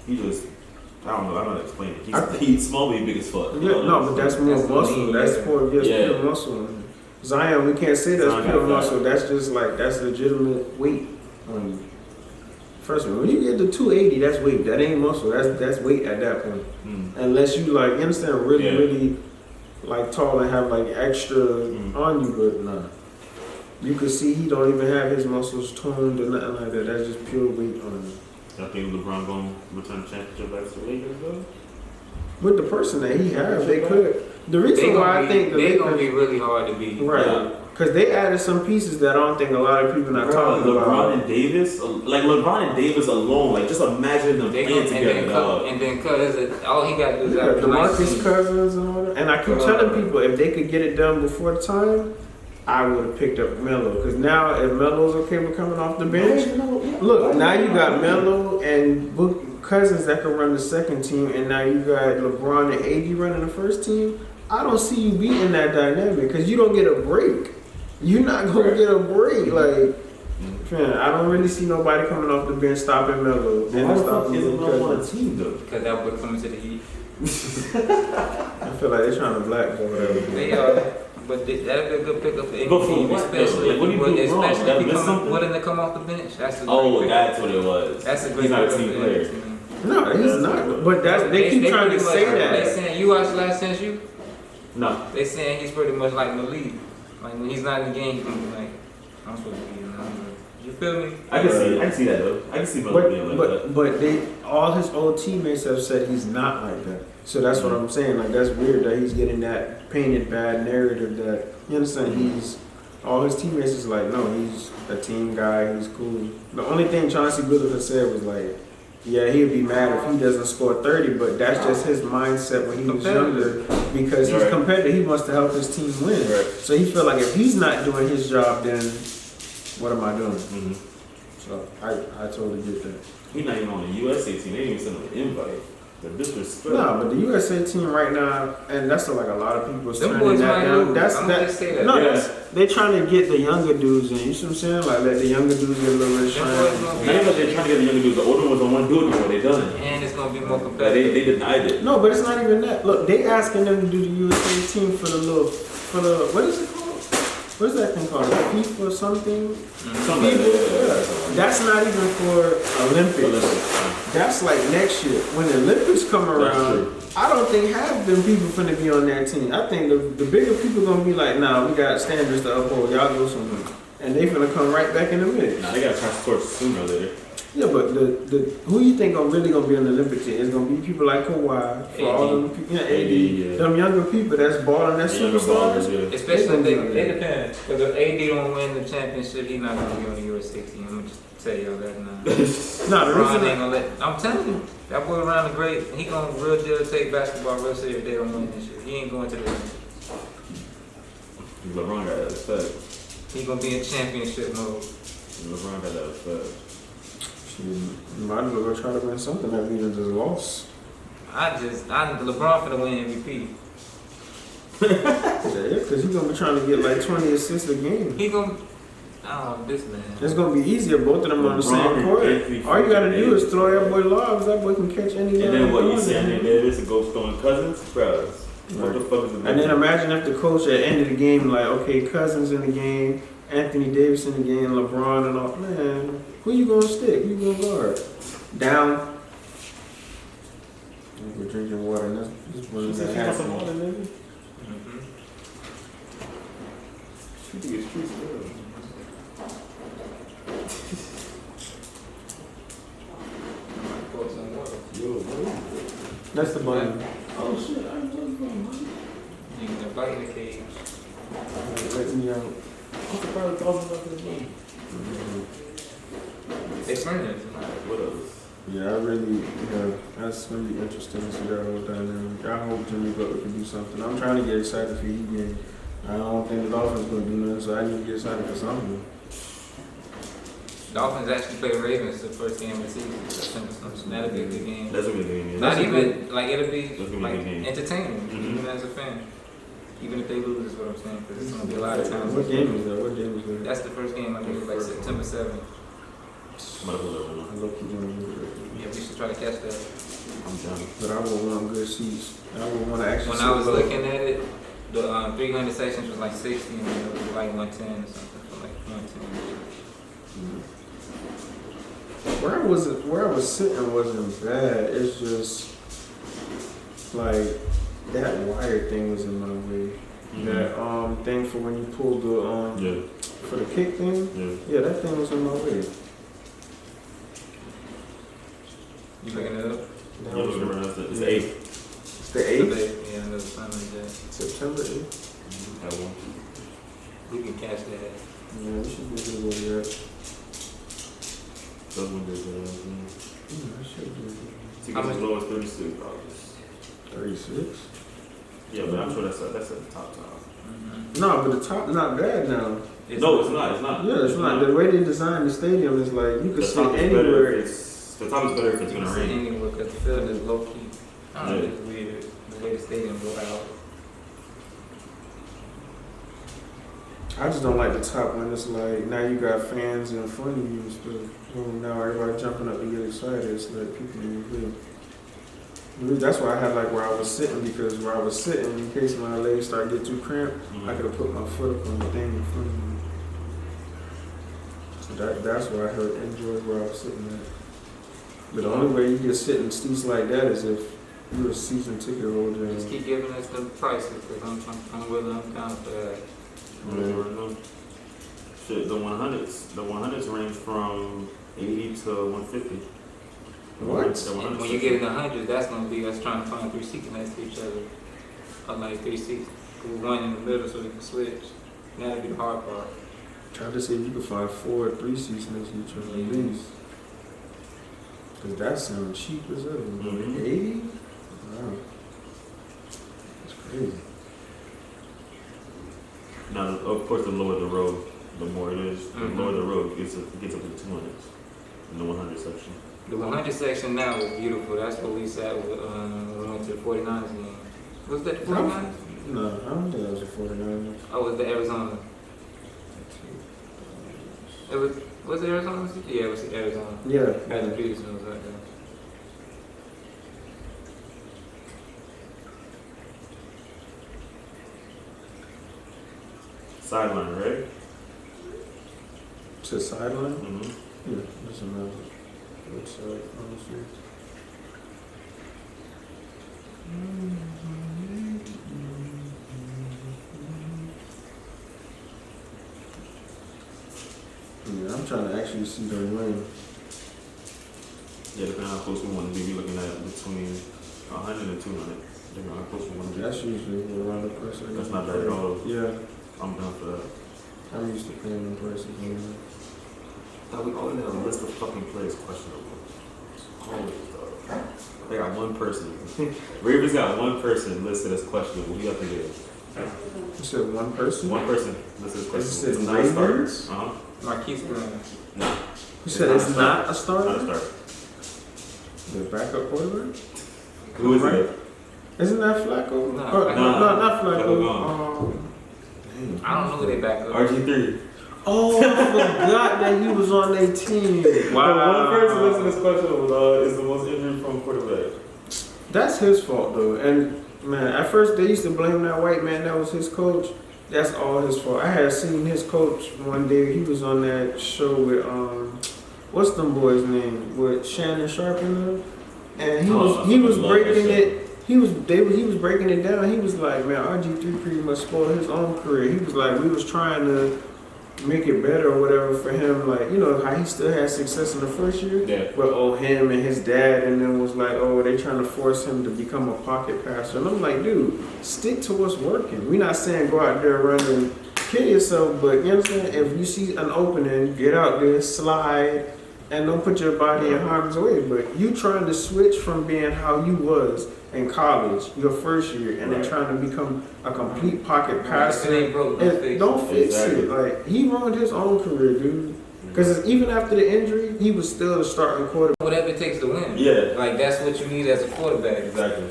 Speaker 1: He just, I don't know how to explain it.
Speaker 2: I think-
Speaker 1: He's small, but he's big as fuck.
Speaker 2: Yeah, no, but that's more
Speaker 3: That's
Speaker 2: muscle.
Speaker 3: lean,
Speaker 2: That's
Speaker 3: yeah.
Speaker 2: pure muscle. Zion, we can't say that's
Speaker 1: Zion
Speaker 2: pure
Speaker 1: got
Speaker 2: muscle. That's just like, that's legitimate weight on you. First of all, when you get to 280, that's weight. That ain't muscle. That's weight at that point.
Speaker 1: Mm.
Speaker 2: Unless you like, you understand, really,
Speaker 1: Yeah.
Speaker 2: really like tall and have like extra
Speaker 1: Mm.
Speaker 2: on you, but nah. You can see he don't even have his muscles toned or nothing like that. That's just pure weight on him.
Speaker 1: I think LeBron gonna return the championship back to the Lakers though.
Speaker 2: With the person that he has, they could. The reason why I think the
Speaker 3: they gonna
Speaker 2: Lakers,
Speaker 3: be really hard to beat.
Speaker 2: right?
Speaker 1: Yeah.
Speaker 2: Because they added some pieces that I don't think a lot of people not talking
Speaker 1: LeBron
Speaker 2: about.
Speaker 1: and Davis, like LeBron and Davis alone, like just imagine them
Speaker 3: They
Speaker 1: playing
Speaker 3: gonna,
Speaker 1: together, dog.
Speaker 3: and then cut. All he got to do is
Speaker 2: Yeah,
Speaker 3: have
Speaker 2: the Marques
Speaker 3: 19.
Speaker 2: cousins and all that. And I keep telling people if they could get it done before time, I would have picked up Melo. Because now if Melo's okay with coming off the bench, look, now you got Melo and Cousins that can run the second team, and now you got LeBron and AD running the first team. I don't see you beating that dynamic because you don't get a break. You're not gonna get a break. Like, man, I don't really see nobody coming off the bench stopping Melo.
Speaker 1: Why the fuck isn't Melo on the team though?
Speaker 3: Because that boy coming to the Heat.
Speaker 2: I feel like they're trying to blackball that.
Speaker 3: They are. But that'd be a good pickup for any
Speaker 1: But for
Speaker 3: team,
Speaker 1: what,
Speaker 3: especially
Speaker 1: though? Like, what do you do wrong?
Speaker 3: especially
Speaker 1: Did I
Speaker 3: if he
Speaker 1: miss
Speaker 3: come,
Speaker 1: something?
Speaker 3: wouldn't they come off the bench? That's a great
Speaker 1: Oh,
Speaker 3: pickup.
Speaker 1: that's what it was.
Speaker 3: That's a great
Speaker 1: He's not a
Speaker 3: pickup
Speaker 1: team
Speaker 3: for
Speaker 1: player.
Speaker 3: any team.
Speaker 2: No, he's not. But they keep trying to
Speaker 3: pretty
Speaker 2: say
Speaker 3: much- They
Speaker 2: that.
Speaker 3: saying you watched last chance you.
Speaker 1: No.
Speaker 3: They saying he's pretty much like Malik. Like when he's not in the game, he's gonna be like, I'm supposed to be in the You feel me?
Speaker 1: I can see that though. I can see Melo being like that.
Speaker 2: But all his old teammates have said he's not like that. So that's what I'm saying. Like that's weird that he's getting that painted bad narrative that you understand. He's all his teammates is like, no, he's a team guy. He's cool. The only thing Chauncey Billups has said was like, yeah, he'd be mad if he doesn't score 30, but that's just his mindset when he was younger because he's competitive. He wants to help his team win.
Speaker 1: Right.
Speaker 2: So he feel like if he's not doing his job, then what am I doing?
Speaker 1: Mm-hmm.
Speaker 2: So I totally get that.
Speaker 1: He's not even on the USA team. They didn't even send him an invite. The disrespect.
Speaker 2: No, but the USA team right now, and that's like a lot of people
Speaker 3: Them
Speaker 2: turning
Speaker 3: boys
Speaker 2: that
Speaker 3: might
Speaker 2: down.
Speaker 3: lose.
Speaker 2: That's
Speaker 3: I'm
Speaker 2: that.
Speaker 3: just say that.
Speaker 2: No,
Speaker 1: Yeah.
Speaker 2: that's they trying to get the younger dudes in. You see what I'm saying? Like let the younger dudes get a little bit of
Speaker 3: Them boys gonna
Speaker 2: shine.
Speaker 3: be-
Speaker 1: Not even like they're trying to get the younger dudes. The older ones don't want to do it anymore. They done.
Speaker 3: And it's gonna be more
Speaker 1: Like,
Speaker 3: competitive.
Speaker 1: they denied it.
Speaker 2: No, but it's not even that. Look, they asking them to do the USA team for the what is it called? What is that thing called? FIFA something?
Speaker 1: Something like that.
Speaker 2: That's not even for Olympics. That's like next year. When the Olympics come around, I don't think half them people finna be on that team. I think the bigger people gonna be like, nah, we got standards to uphold. Y'all go somewhere. And they finna come right back in the mix.
Speaker 1: Nah, they gotta pass the torch sooner or later.
Speaker 2: Yeah, but the who you think are really gonna be on the Olympic team is gonna be people like Kawhi, for all them people, AD,
Speaker 1: yeah.
Speaker 2: them younger people that's balling, that's
Speaker 1: Younger ballers,
Speaker 2: superstars.
Speaker 1: yeah.
Speaker 3: Especially if
Speaker 2: They
Speaker 3: they depend. Because if AD don't win the championship, he's not gonna be on the USA team. I'm gonna just tell y'all that now.
Speaker 2: No, the
Speaker 3: LeBron
Speaker 2: reason
Speaker 3: ain't gonna let. I'm telling you, that boy around the great. He gonna real deal take basketball real serious if they don't win this shit. He ain't going to the.
Speaker 1: LeBron got that effect.
Speaker 3: He gonna be in championship mode.
Speaker 1: LeBron got that effect.
Speaker 2: you might as well go try to win something that we done just lost.
Speaker 3: LeBron finna win MVP.
Speaker 2: Yeah, because he's gonna be trying to get like 20 assists a game.
Speaker 3: He gonna. This man.
Speaker 2: It's gonna be easier, both of them on the
Speaker 1: LeBron
Speaker 2: same
Speaker 1: and
Speaker 2: court.
Speaker 1: Anthony
Speaker 2: All you gotta do is
Speaker 1: Davis.
Speaker 2: throw that boy lobs. That boy can catch any.
Speaker 1: And then what you
Speaker 2: ball.
Speaker 1: say, Anthony Davis and go throwing Cousins? Bro, what the fuck is the
Speaker 2: And then imagine if the coach at the end of the game, like, okay, Cousins in the game, Anthony Davis in the game, LeBron and all. Man, who you gonna stick? Who you gonna guard? Down. We're drinking water. And this
Speaker 1: You
Speaker 2: was
Speaker 1: said
Speaker 2: that
Speaker 1: she wants some
Speaker 2: happened.
Speaker 1: water, nigga?
Speaker 3: Mhm.
Speaker 1: She think it's true,
Speaker 2: That's the bunny.
Speaker 1: Oh shit! I know what's going on.
Speaker 3: You can bite in the cage.
Speaker 2: Let me out.
Speaker 1: I'm surprised thousands of this money.
Speaker 3: They turn it.
Speaker 1: What else?
Speaker 2: Yeah, that's gonna be interesting to see that whole dynamic. I hope Jimmy Butler can do something. I'm trying to get excited for Heat game. I don't think the Dolphins gonna do nothing, so I need to get excited for something.
Speaker 3: Dolphins actually play the Ravens the first game of the season. So that'll be a good game.
Speaker 1: That's a good game. Yeah.
Speaker 3: Not even like it'll be
Speaker 1: That's gonna be a
Speaker 3: like
Speaker 1: good game.
Speaker 3: entertaining,
Speaker 1: Mhm.
Speaker 3: even as a fan. Even if they lose, is what I'm saying, because it's gonna be a lot of times.
Speaker 2: What game is that? What game is that?
Speaker 3: That's the first game. I think like September 7th.
Speaker 1: Might as well.
Speaker 2: I look you doing
Speaker 3: Yeah, we should try to catch that.
Speaker 1: I'm down.
Speaker 2: but I would want good seats. I would want to actually.
Speaker 3: When
Speaker 2: sit
Speaker 3: I was
Speaker 2: low.
Speaker 3: looking at it, the 300 sections was like 60, and it was like 110 or something. So like 110.
Speaker 2: Where I was sitting wasn't bad. It's just like that wire thing was in my way.
Speaker 1: Mhm.
Speaker 2: That thing for when you pull the
Speaker 1: Yeah.
Speaker 2: for the kick thing.
Speaker 1: Yeah.
Speaker 2: Yeah, that thing was in my way.
Speaker 3: You looking it up?
Speaker 2: That
Speaker 1: Yeah,
Speaker 2: was
Speaker 1: we're gonna it's the 8th.
Speaker 2: the 8th,
Speaker 3: Yeah, another something like that.
Speaker 2: September 8th.
Speaker 1: That one.
Speaker 3: We can catch that.
Speaker 2: Yeah, we should be able to do that.
Speaker 1: Those one did
Speaker 2: I should do
Speaker 1: Tickets as low as $36.
Speaker 2: 36.
Speaker 1: Yeah, but I'm sure that's at the top.
Speaker 2: No, but the top not bad now.
Speaker 1: No, it's not. It's not.
Speaker 2: Yeah, it's not. The way they designed the stadium is like you can
Speaker 1: The
Speaker 2: sit
Speaker 1: top is better
Speaker 2: anywhere.
Speaker 1: if the top is better if it's gonna rain.
Speaker 3: Anywhere, because the field is low key. I don't know,
Speaker 1: Yeah.
Speaker 3: it's weird. The way the stadium go out.
Speaker 2: I just don't like the top when it's like now you got fans in front of you and stuff. Now everybody jumping up to get excited. It's like people in the field. That's why I had like where I was sitting, because where I was sitting, in case my legs start getting too cramped, I could have put my foot up on the thing in front of me. So that's why I enjoyed where I was sitting at. But the only way you get sit in seats like that is if you're a season ticket holder.
Speaker 3: Just keep giving us the prices, because I'm willing, I'm down for that.
Speaker 1: Shit, the 100s. The 100s range from 80 to 150.
Speaker 2: What?
Speaker 1: The 100s
Speaker 3: And when you get in the hundreds, that's gonna be us trying to find 3 seats next to each other. Or like 3 seats. With one in the middle so we can switch. That'll be the hard part.
Speaker 2: Try to see if you can find 4 or 3 seats next to each other at least. Cause that sounds cheap as hell.
Speaker 1: Mhm.
Speaker 2: 80? Wow. That's crazy.
Speaker 1: Now, of course, the lower the road, the more it is. The
Speaker 3: Mhm.
Speaker 1: lower the road, it gets up to the 200s in the 100 section.
Speaker 3: The 100 section now is beautiful. That's what we sat with when we went to the 49ers game. Was that the 49ers?
Speaker 2: No, I don't think that was a 49ers.
Speaker 3: Oh, it was the Arizona. Was it Arizona? Yeah, it was Arizona.
Speaker 2: Yeah.
Speaker 3: Patrick Peterson was right there.
Speaker 1: Sideline, right?
Speaker 2: To sideline?
Speaker 1: Mm-hmm.
Speaker 2: Yeah, doesn't matter. Which side, honestly. Yeah, I'm trying to actually see the ring.
Speaker 1: Yeah, depending on how close we want to be, we're looking at between 100 and 200. Depending on how close we want to be.
Speaker 2: That's usually around the price.
Speaker 1: That's not bad at all.
Speaker 2: Yeah,
Speaker 1: I'm down for that.
Speaker 2: I'm used to paying them prices. Anyway.
Speaker 1: Now, we only have a list of fucking players questionable. Always, though. They got one person. Ravens got one person listed as questionable. Who you have to get?
Speaker 2: You said one person?
Speaker 1: One person listed as questionable.
Speaker 2: You said
Speaker 1: It's not a starter.
Speaker 2: Ravens?
Speaker 1: Uh-huh.
Speaker 3: Marques Brown.
Speaker 1: No.
Speaker 2: You said it's not a starter?
Speaker 1: Not a starter.
Speaker 2: The backup quarterback?
Speaker 1: Who is it?
Speaker 2: Isn't that Flacco?
Speaker 3: No,
Speaker 2: No, not
Speaker 1: Flacco
Speaker 2: Flacco.
Speaker 1: gone.
Speaker 3: I don't know who they back up.
Speaker 1: RG3.
Speaker 2: Oh, I forgot that he was on their team. Wow.
Speaker 1: The one person listed as questionable is the most injury prone quarterback.
Speaker 2: That's his fault, though. And, man, at first they used to blame that white man that was his coach. That's all his fault. I had seen his coach one day. He was on that show with, what's them boys' name? With Shannon Sharp in them. And he was breaking it. He was breaking it down. He was like, man, RG3 pretty much spoiled his own career. He was like, we was trying to make it better or whatever for him, like, you know, how he still had success in the first year.
Speaker 1: Yeah.
Speaker 2: But him and his dad, and then was like, they trying to force him to become a pocket passer. And I'm like, dude, stick to what's working. We're not saying go out there, run and kill yourself, but you know what I'm saying? If you see an opening, get out there, slide, and don't put your body in harm's way. But you trying to switch from being how you was in college, your first year, and then trying to become a complete pocket passer.
Speaker 3: If it ain't broke,
Speaker 2: don't fix it. Like, he ruined his own career, dude. Because even after the injury, he was still the starting quarterback.
Speaker 3: Whatever it takes to win.
Speaker 1: Yeah.
Speaker 3: Like, that's what you need as a quarterback.
Speaker 1: Exactly.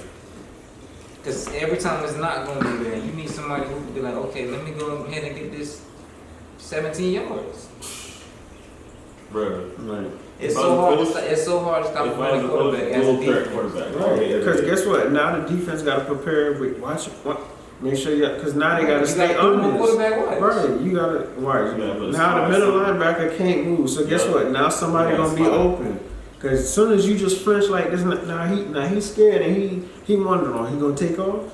Speaker 3: Because every time it's not going to be there, you need somebody who can be like, okay, let me go ahead and get this 17 yards.
Speaker 1: Bro.
Speaker 2: Right.
Speaker 3: It's so hard to stop a running quarterback as a defense.
Speaker 2: Right. Because guess what? Now the defense got to prepare. Watch. Make sure because now they got to stay on this. Right. You got to watch. Now the middle linebacker can't move. So guess what? Now somebody gonna be open. Because as soon as you just flinch like this, now he's scared and he wondering, he gonna take off?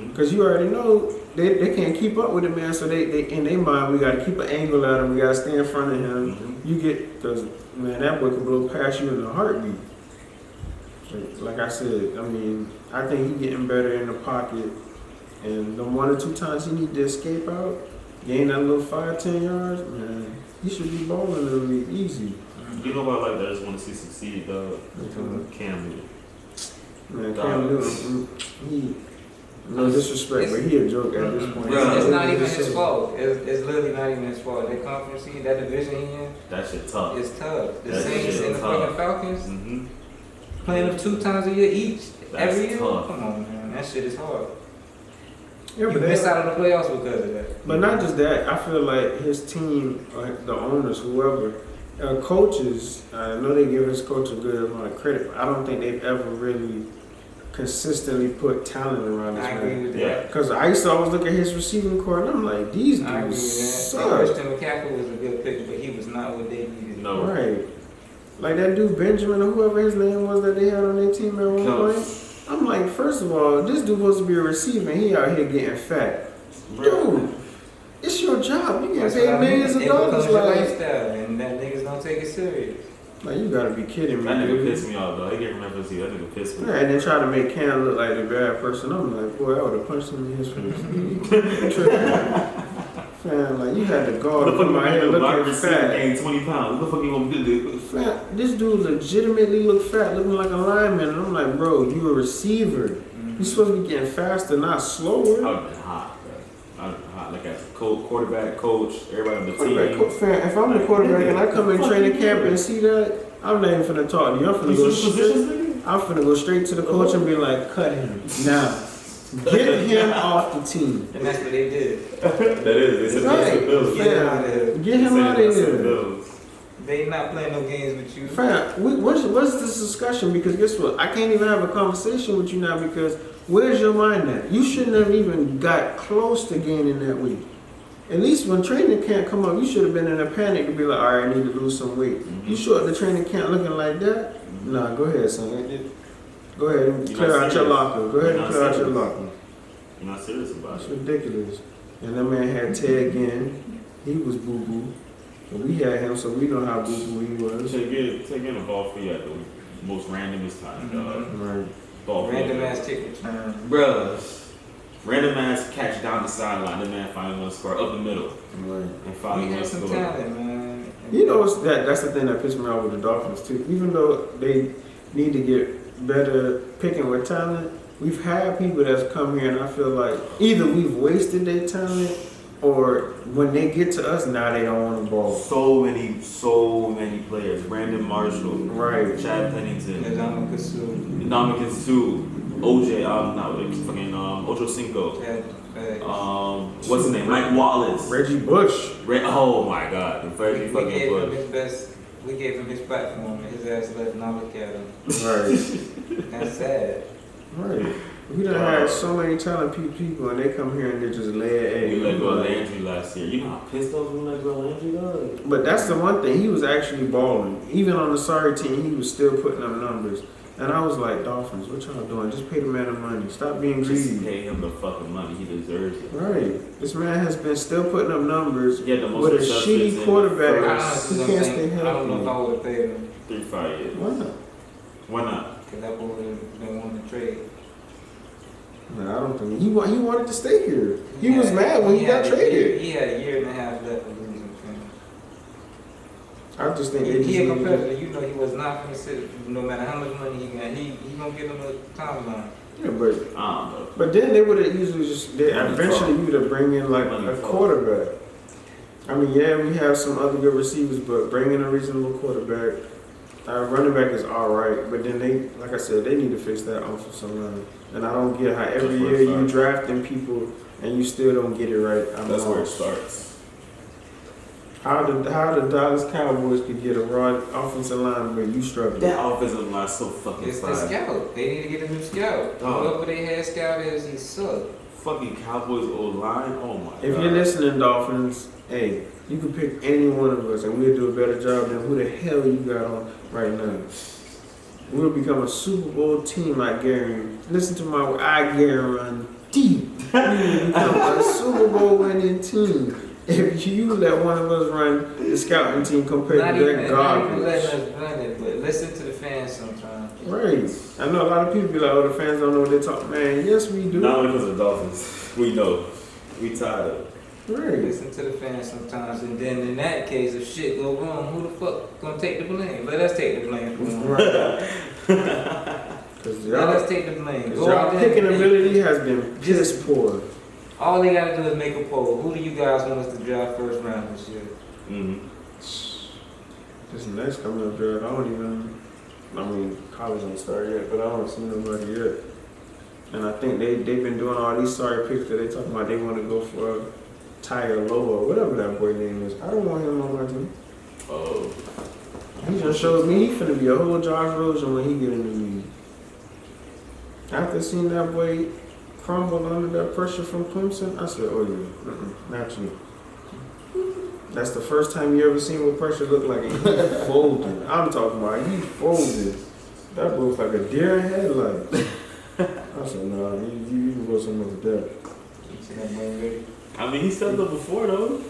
Speaker 2: Because you already know they can't keep up with him, man. So they in their mind, we got to keep an angle at him. We got to stay in front of him. You get, because man, that boy can blow past you in a heartbeat. Like I said, I mean, I think he getting better in the pocket. And the 1 or 2 times he need to escape out, gain that little 5-10 yards, man, he should be balling in the league easy.
Speaker 1: You know what I like that I just want to see succeed, dog? Cam Newton.
Speaker 2: Man, Cam Newton, he, no disrespect, but he a joke at this point.
Speaker 3: It's not even his fault. It's literally not even his fault. That conference, that division he in,
Speaker 1: that shit tough.
Speaker 3: It's tough. The
Speaker 1: that
Speaker 3: Saints and the fucking Falcons, playing them 2 times a year each, every year.
Speaker 1: Tough.
Speaker 3: Come on, man, that shit is hard.
Speaker 2: Yeah, but
Speaker 3: you miss out on the playoffs because of that.
Speaker 2: But not just that, I feel like his team, the owners, whoever, coaches, I know they give his coach a good amount of credit, but I don't think they've ever really consistently put talent around this man.
Speaker 3: I agree with that.
Speaker 2: Because I used to always look at his receiving core and I'm like, these dudes suck.
Speaker 3: Christian McCaffrey was a good pick, but he was not what they needed.
Speaker 1: No.
Speaker 2: Right. Like that dude Benjamin or whoever his name was that they had on their team at one point. I'm like, first of all, this dude supposed to be a receiver and he out here getting fat. Dude, it's your job. You get paid millions of dollars.
Speaker 3: It becomes your lifestyle, and that niggas don't take it serious.
Speaker 2: Like, you gotta be kidding me.
Speaker 1: That nigga pissed me off, though. He didn't remember see that nigga pissed me off.
Speaker 2: Yeah, and they try to make Cam look like the bad person. I'm like, boy, I would have punched him in his face. Fam, like, you had to go to put my head looking fat.
Speaker 1: Gained 20 pounds. What the fuck you gonna do?
Speaker 2: Fam, this dude legitimately looked fat, looking like a lineman. And I'm like, bro, you a receiver. You supposed to be getting faster, not slower.
Speaker 1: I would've been hot, bro. I would've been hot. Like as a quarterback, coach, everybody on the team.
Speaker 2: Fam, if I'm the quarterback and I come in training camp and see that, I'm not even finna talk to you. I'm finna go straight to the coach and be like, cut him now. Get him off the team.
Speaker 3: And that's what they did.
Speaker 1: That is. They said
Speaker 2: right.
Speaker 1: Bills.
Speaker 3: Get him out of here.
Speaker 2: Get him out of here.
Speaker 3: They not playing no games with you.
Speaker 2: Fam, what's this discussion? Because guess what? I can't even have a conversation with you now because where's your mind at? You shouldn't have even got close to gaining that weight. At least when training camp come up, you should have been in a panic to be like, all right, I need to lose some weight. You show up the training camp looking like that? Nah, go ahead, son. Go ahead and clear out your locker. Go ahead and clear out your locker.
Speaker 1: You're not serious about it.
Speaker 2: It's ridiculous. And that man had Ted again. He was boo-boo. But we had him, so we know how boo-boo he was.
Speaker 1: Take in a ball for you at the most randomest time, dog.
Speaker 2: Right.
Speaker 1: Ball
Speaker 3: random ass kick return.
Speaker 1: Bruh. Random ass catch down the sideline. The man finally wants to score up the middle.
Speaker 2: Right.
Speaker 1: And finally wants to
Speaker 3: some
Speaker 1: score.
Speaker 3: talent, man.
Speaker 2: You know, that's the thing that pissed me off with the Dolphins, too. Even though they need to get better picking with talent, we've had people that's come here and I feel like either we've wasted their talent or when they get to us, now they don't want the ball.
Speaker 1: So many players. Brandon Marshall.
Speaker 2: Right.
Speaker 1: Chad Pennington.
Speaker 3: Ndamukong
Speaker 1: Suh. OJ, Ocho Cinco. What's his name? Mike Wallace.
Speaker 2: Reggie Bush.
Speaker 1: Oh my God. Reggie fucking Bush.
Speaker 3: We gave him his platform and his ass let not look at him.
Speaker 2: Right.
Speaker 3: That's sad.
Speaker 2: Right. We done had so many talented people and they come here and they just lay an egg.
Speaker 1: We let go of Landry last year. You know how pissed off we let go of Landry dog?
Speaker 2: But that's the one thing. He was actually balling. Even on the sorry team, he was still putting up numbers. And I was like, Dolphins, what y'all doing? Just pay the man the money. Stop being
Speaker 1: Just
Speaker 2: greedy.
Speaker 1: pay him the fucking money. He deserves it.
Speaker 2: Right. This man has been still putting up numbers
Speaker 1: Yeah, the most
Speaker 2: with a
Speaker 1: successful
Speaker 2: shitty
Speaker 1: in
Speaker 2: quarterback.
Speaker 3: I
Speaker 1: the
Speaker 3: honestly
Speaker 2: He
Speaker 3: don't
Speaker 2: can't
Speaker 3: think,
Speaker 2: stay
Speaker 3: I don't know if I
Speaker 2: healthy.
Speaker 3: would have paid him.
Speaker 1: 3-5 years.
Speaker 2: Why not?
Speaker 1: Why not?
Speaker 3: Because that boy would have been wanting to trade.
Speaker 2: No, I don't think he wanted to stay here. He was mad when he got traded.
Speaker 3: He had a year and a half left of losing fans.
Speaker 2: I just think they just
Speaker 3: He a
Speaker 2: need to-
Speaker 3: competitor. You know he was not going to sit. No matter how much money he got, he gonna get him a timeline.
Speaker 2: Yeah, but
Speaker 1: I don't know.
Speaker 2: But then they would have usually
Speaker 1: Money
Speaker 2: eventually
Speaker 1: talk.
Speaker 2: you would have bring in like
Speaker 1: Money
Speaker 2: a
Speaker 1: talk.
Speaker 2: quarterback. I mean, yeah, we have some other good receivers, but bring in a reasonable quarterback. Our running back is all right, but then they, like I said, they need to fix that offensive line. And I don't get how every
Speaker 1: That's where
Speaker 2: year
Speaker 1: it
Speaker 2: you
Speaker 1: starts.
Speaker 2: drafting people and you still don't get it right.
Speaker 1: That's where it starts.
Speaker 2: How the Dallas Cowboys could get a raw offensive line, but you struggle.
Speaker 1: That offensive line so fucking
Speaker 3: It's the
Speaker 1: fire.
Speaker 3: scout. They need to get a new scout.
Speaker 1: Dog.
Speaker 3: Whoever they had scout is, he sucked.
Speaker 1: Fucking Cowboys old line. Oh my god.
Speaker 2: If you're listening, Dolphins, hey, you can pick any one of us and we'll do a better job than who the hell you got on right now. We'll become a Super Bowl team, I guarantee. Listen to I guarantee. We will become a Super Bowl winning team. If you let one of us run the scouting team compared
Speaker 3: Not
Speaker 2: to
Speaker 3: even
Speaker 2: that
Speaker 3: letting
Speaker 2: garbage.
Speaker 3: us run it, but listen to the fans sometimes.
Speaker 2: Right. I know a lot of people be like, oh, the fans don't know what they're talking. Man, yes, we do.
Speaker 1: Not only because of the Dolphins. We know. We tired of it.
Speaker 2: Right.
Speaker 3: Listen to the fans sometimes, and then in that case, if shit go wrong, who the fuck gonna take the blame? Let us take the blame for it.
Speaker 2: Right. Because
Speaker 3: Let us take the blame. Go
Speaker 2: y'all
Speaker 3: out there
Speaker 2: picking
Speaker 3: and-
Speaker 2: ability has been piss poor.
Speaker 3: All they gotta do is make a poll. Who do you guys want us to draft first round this year?
Speaker 1: Mm-hmm.
Speaker 2: This next coming up draft, I mean, college ain't started yet, but I don't see nobody yet. And I think they've been doing all these sorry picks that they talking about they want to go for Tyler Lowe or whatever that boy name is. I don't want him on my team.
Speaker 1: Oh.
Speaker 2: He just showed me he finna be a whole Josh Rosen when he get in the league. After seeing that boy crumble under that pressure from Clemson, I said, oh yeah, not you. That's the first time you ever seen what pressure look like. And he folded. I'm talking about he folded. That boy was like a deer in headlight. I said, nah, you can go somewhere with that.
Speaker 3: You see that man ready?
Speaker 1: I mean, he stepped up before though.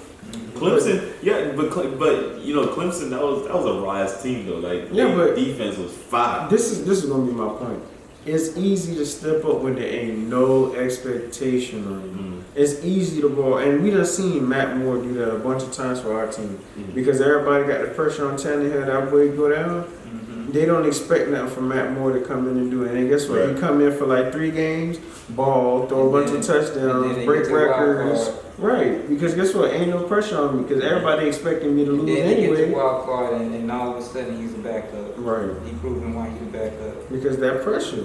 Speaker 1: Clemson, yeah, but you know, Clemson that was a rise team though. Like,
Speaker 2: Yeah,
Speaker 1: their
Speaker 2: but-
Speaker 1: defense was fire.
Speaker 2: This is gonna be my point. It's easy to step up when there ain't no expectation on you.
Speaker 1: Mm.
Speaker 2: It's easy to ball, and we done seen Matt Moore do that a bunch of times for our team
Speaker 1: Mm.
Speaker 2: because everybody got the pressure on Tannehill. That boy go down.
Speaker 3: Mm-hmm.
Speaker 2: They don't expect nothing from Matt Moore to come in and do it. And guess what?
Speaker 1: Right.
Speaker 2: He come in for like 3 games, ball, throw a bunch of
Speaker 3: And then
Speaker 2: touchdowns,
Speaker 3: they
Speaker 2: break
Speaker 3: get to the wild
Speaker 2: records.
Speaker 3: card.
Speaker 2: Right, because guess what? Ain't no pressure on me because everybody expecting me to lose
Speaker 3: Then he gets the
Speaker 2: anyway.
Speaker 3: wild card, and all of a sudden he's a backup.
Speaker 2: Right,
Speaker 3: He proving why he's a backup.
Speaker 2: because that pressure.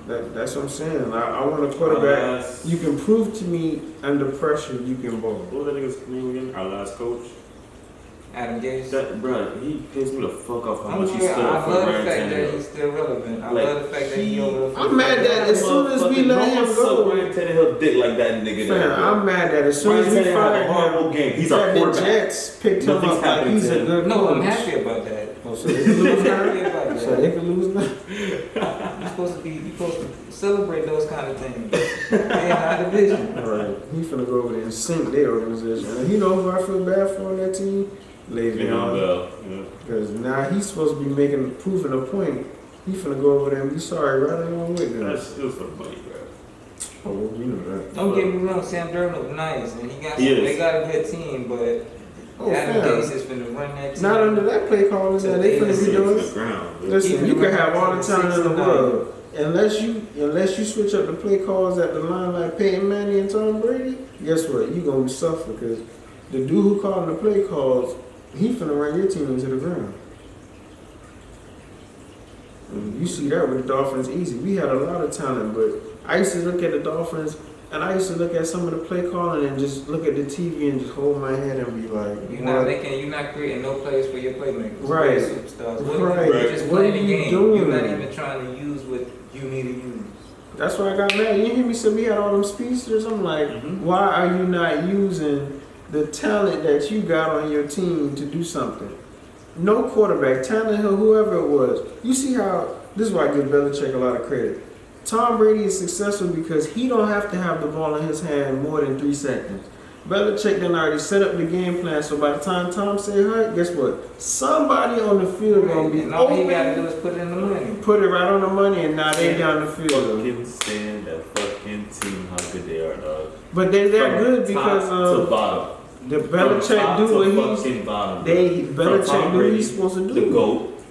Speaker 2: That's what I'm saying. I want a quarterback. You can prove to me under pressure you can ball.
Speaker 1: What was that nigga's name again? Our last coach.
Speaker 3: Adam Gase.
Speaker 1: That bruh, he pissed me the fuck off how
Speaker 3: I'm
Speaker 1: much he
Speaker 3: sure,
Speaker 1: stood
Speaker 3: I
Speaker 1: up for
Speaker 3: love the
Speaker 1: Ryan
Speaker 3: fact that
Speaker 1: Tannehill.
Speaker 3: he's still relevant. I
Speaker 1: Like,
Speaker 3: love the fact that he over the
Speaker 2: I'm mad that as soon as we let him go,
Speaker 1: Ryan Tannehill dick like that nigga.
Speaker 2: man, I'm mad that as soon as we
Speaker 1: Ryan Tannehill had
Speaker 2: fired
Speaker 1: a horrible
Speaker 2: him,
Speaker 1: game. He's our
Speaker 2: that the
Speaker 1: quarterback.
Speaker 2: Jets picked him
Speaker 1: Nothing's
Speaker 2: up like
Speaker 1: happened
Speaker 2: he's
Speaker 1: to
Speaker 2: a
Speaker 1: him.
Speaker 2: good
Speaker 3: No, I'm
Speaker 2: coach.
Speaker 3: happy about that.
Speaker 2: Oh, so they can lose
Speaker 3: I'm happy
Speaker 2: now?
Speaker 3: about
Speaker 2: So
Speaker 3: that.
Speaker 2: they can lose now?
Speaker 3: You're supposed to celebrate those kind of things. They're in our division.
Speaker 2: Right. He finna go over there and sink their organization. And you know who I feel bad for on that team? Le'Veon.
Speaker 1: Bell. Yeah.
Speaker 2: Because now he's supposed to be proving a point. He finna go over there and be sorry right along with them.
Speaker 1: That's it was for the money, bro.
Speaker 2: Oh, well, you know that.
Speaker 3: Don't get me wrong, Sam Darnold was nice, and
Speaker 1: He is.
Speaker 3: they got a good team, but
Speaker 2: Oh,
Speaker 3: Adam
Speaker 2: fam.
Speaker 3: Gase is finna run that team.
Speaker 2: Not under that play call is that they finna be
Speaker 1: To
Speaker 2: doing.
Speaker 1: the ground. Bro.
Speaker 2: Listen, you can have all the talent in the
Speaker 3: 69.
Speaker 2: world. Unless you switch up the play calls at the line like Peyton Manning and Tom Brady, guess what? You gonna suffer because the dude who calling the play calls, he finna run your team into the ground. And you see that with the Dolphins easy. We had a lot of talent, but I used to look at the Dolphins and I used to look at some of the play calling and just look at the TV and just hold my head and be like,
Speaker 3: You're not creating no plays for your playmakers.
Speaker 2: Right.
Speaker 3: Your superstars.
Speaker 2: Right.
Speaker 3: You're just
Speaker 2: What
Speaker 3: playing
Speaker 2: are
Speaker 3: the
Speaker 2: you
Speaker 3: game.
Speaker 2: doing?
Speaker 3: You're not even trying to use what you need to use.
Speaker 2: That's why I got mad. You hear me say we had all them speedsters? I'm like, why are you not using the talent that you got on your team to do something? no quarterback, Tannehill, whoever it was. You see how this is why I give Belichick a lot of credit. Tom Brady is successful because he don't have to have the ball in his hand more than 3 seconds. Belichick then already set up the game plan, so by the time Tom say hi, guess what? Somebody on the field gonna be
Speaker 3: and all
Speaker 2: open.
Speaker 3: he gotta do is put it in the money.
Speaker 2: Put it right on the money, and now they down the field.
Speaker 1: Fucking stand that fucking team how good they are, dog.
Speaker 2: But they're good because
Speaker 1: top to bottom.
Speaker 2: The Belichick do what he's.
Speaker 1: Bottom,
Speaker 2: Belichick do what he's supposed to do.
Speaker 1: The GOAT,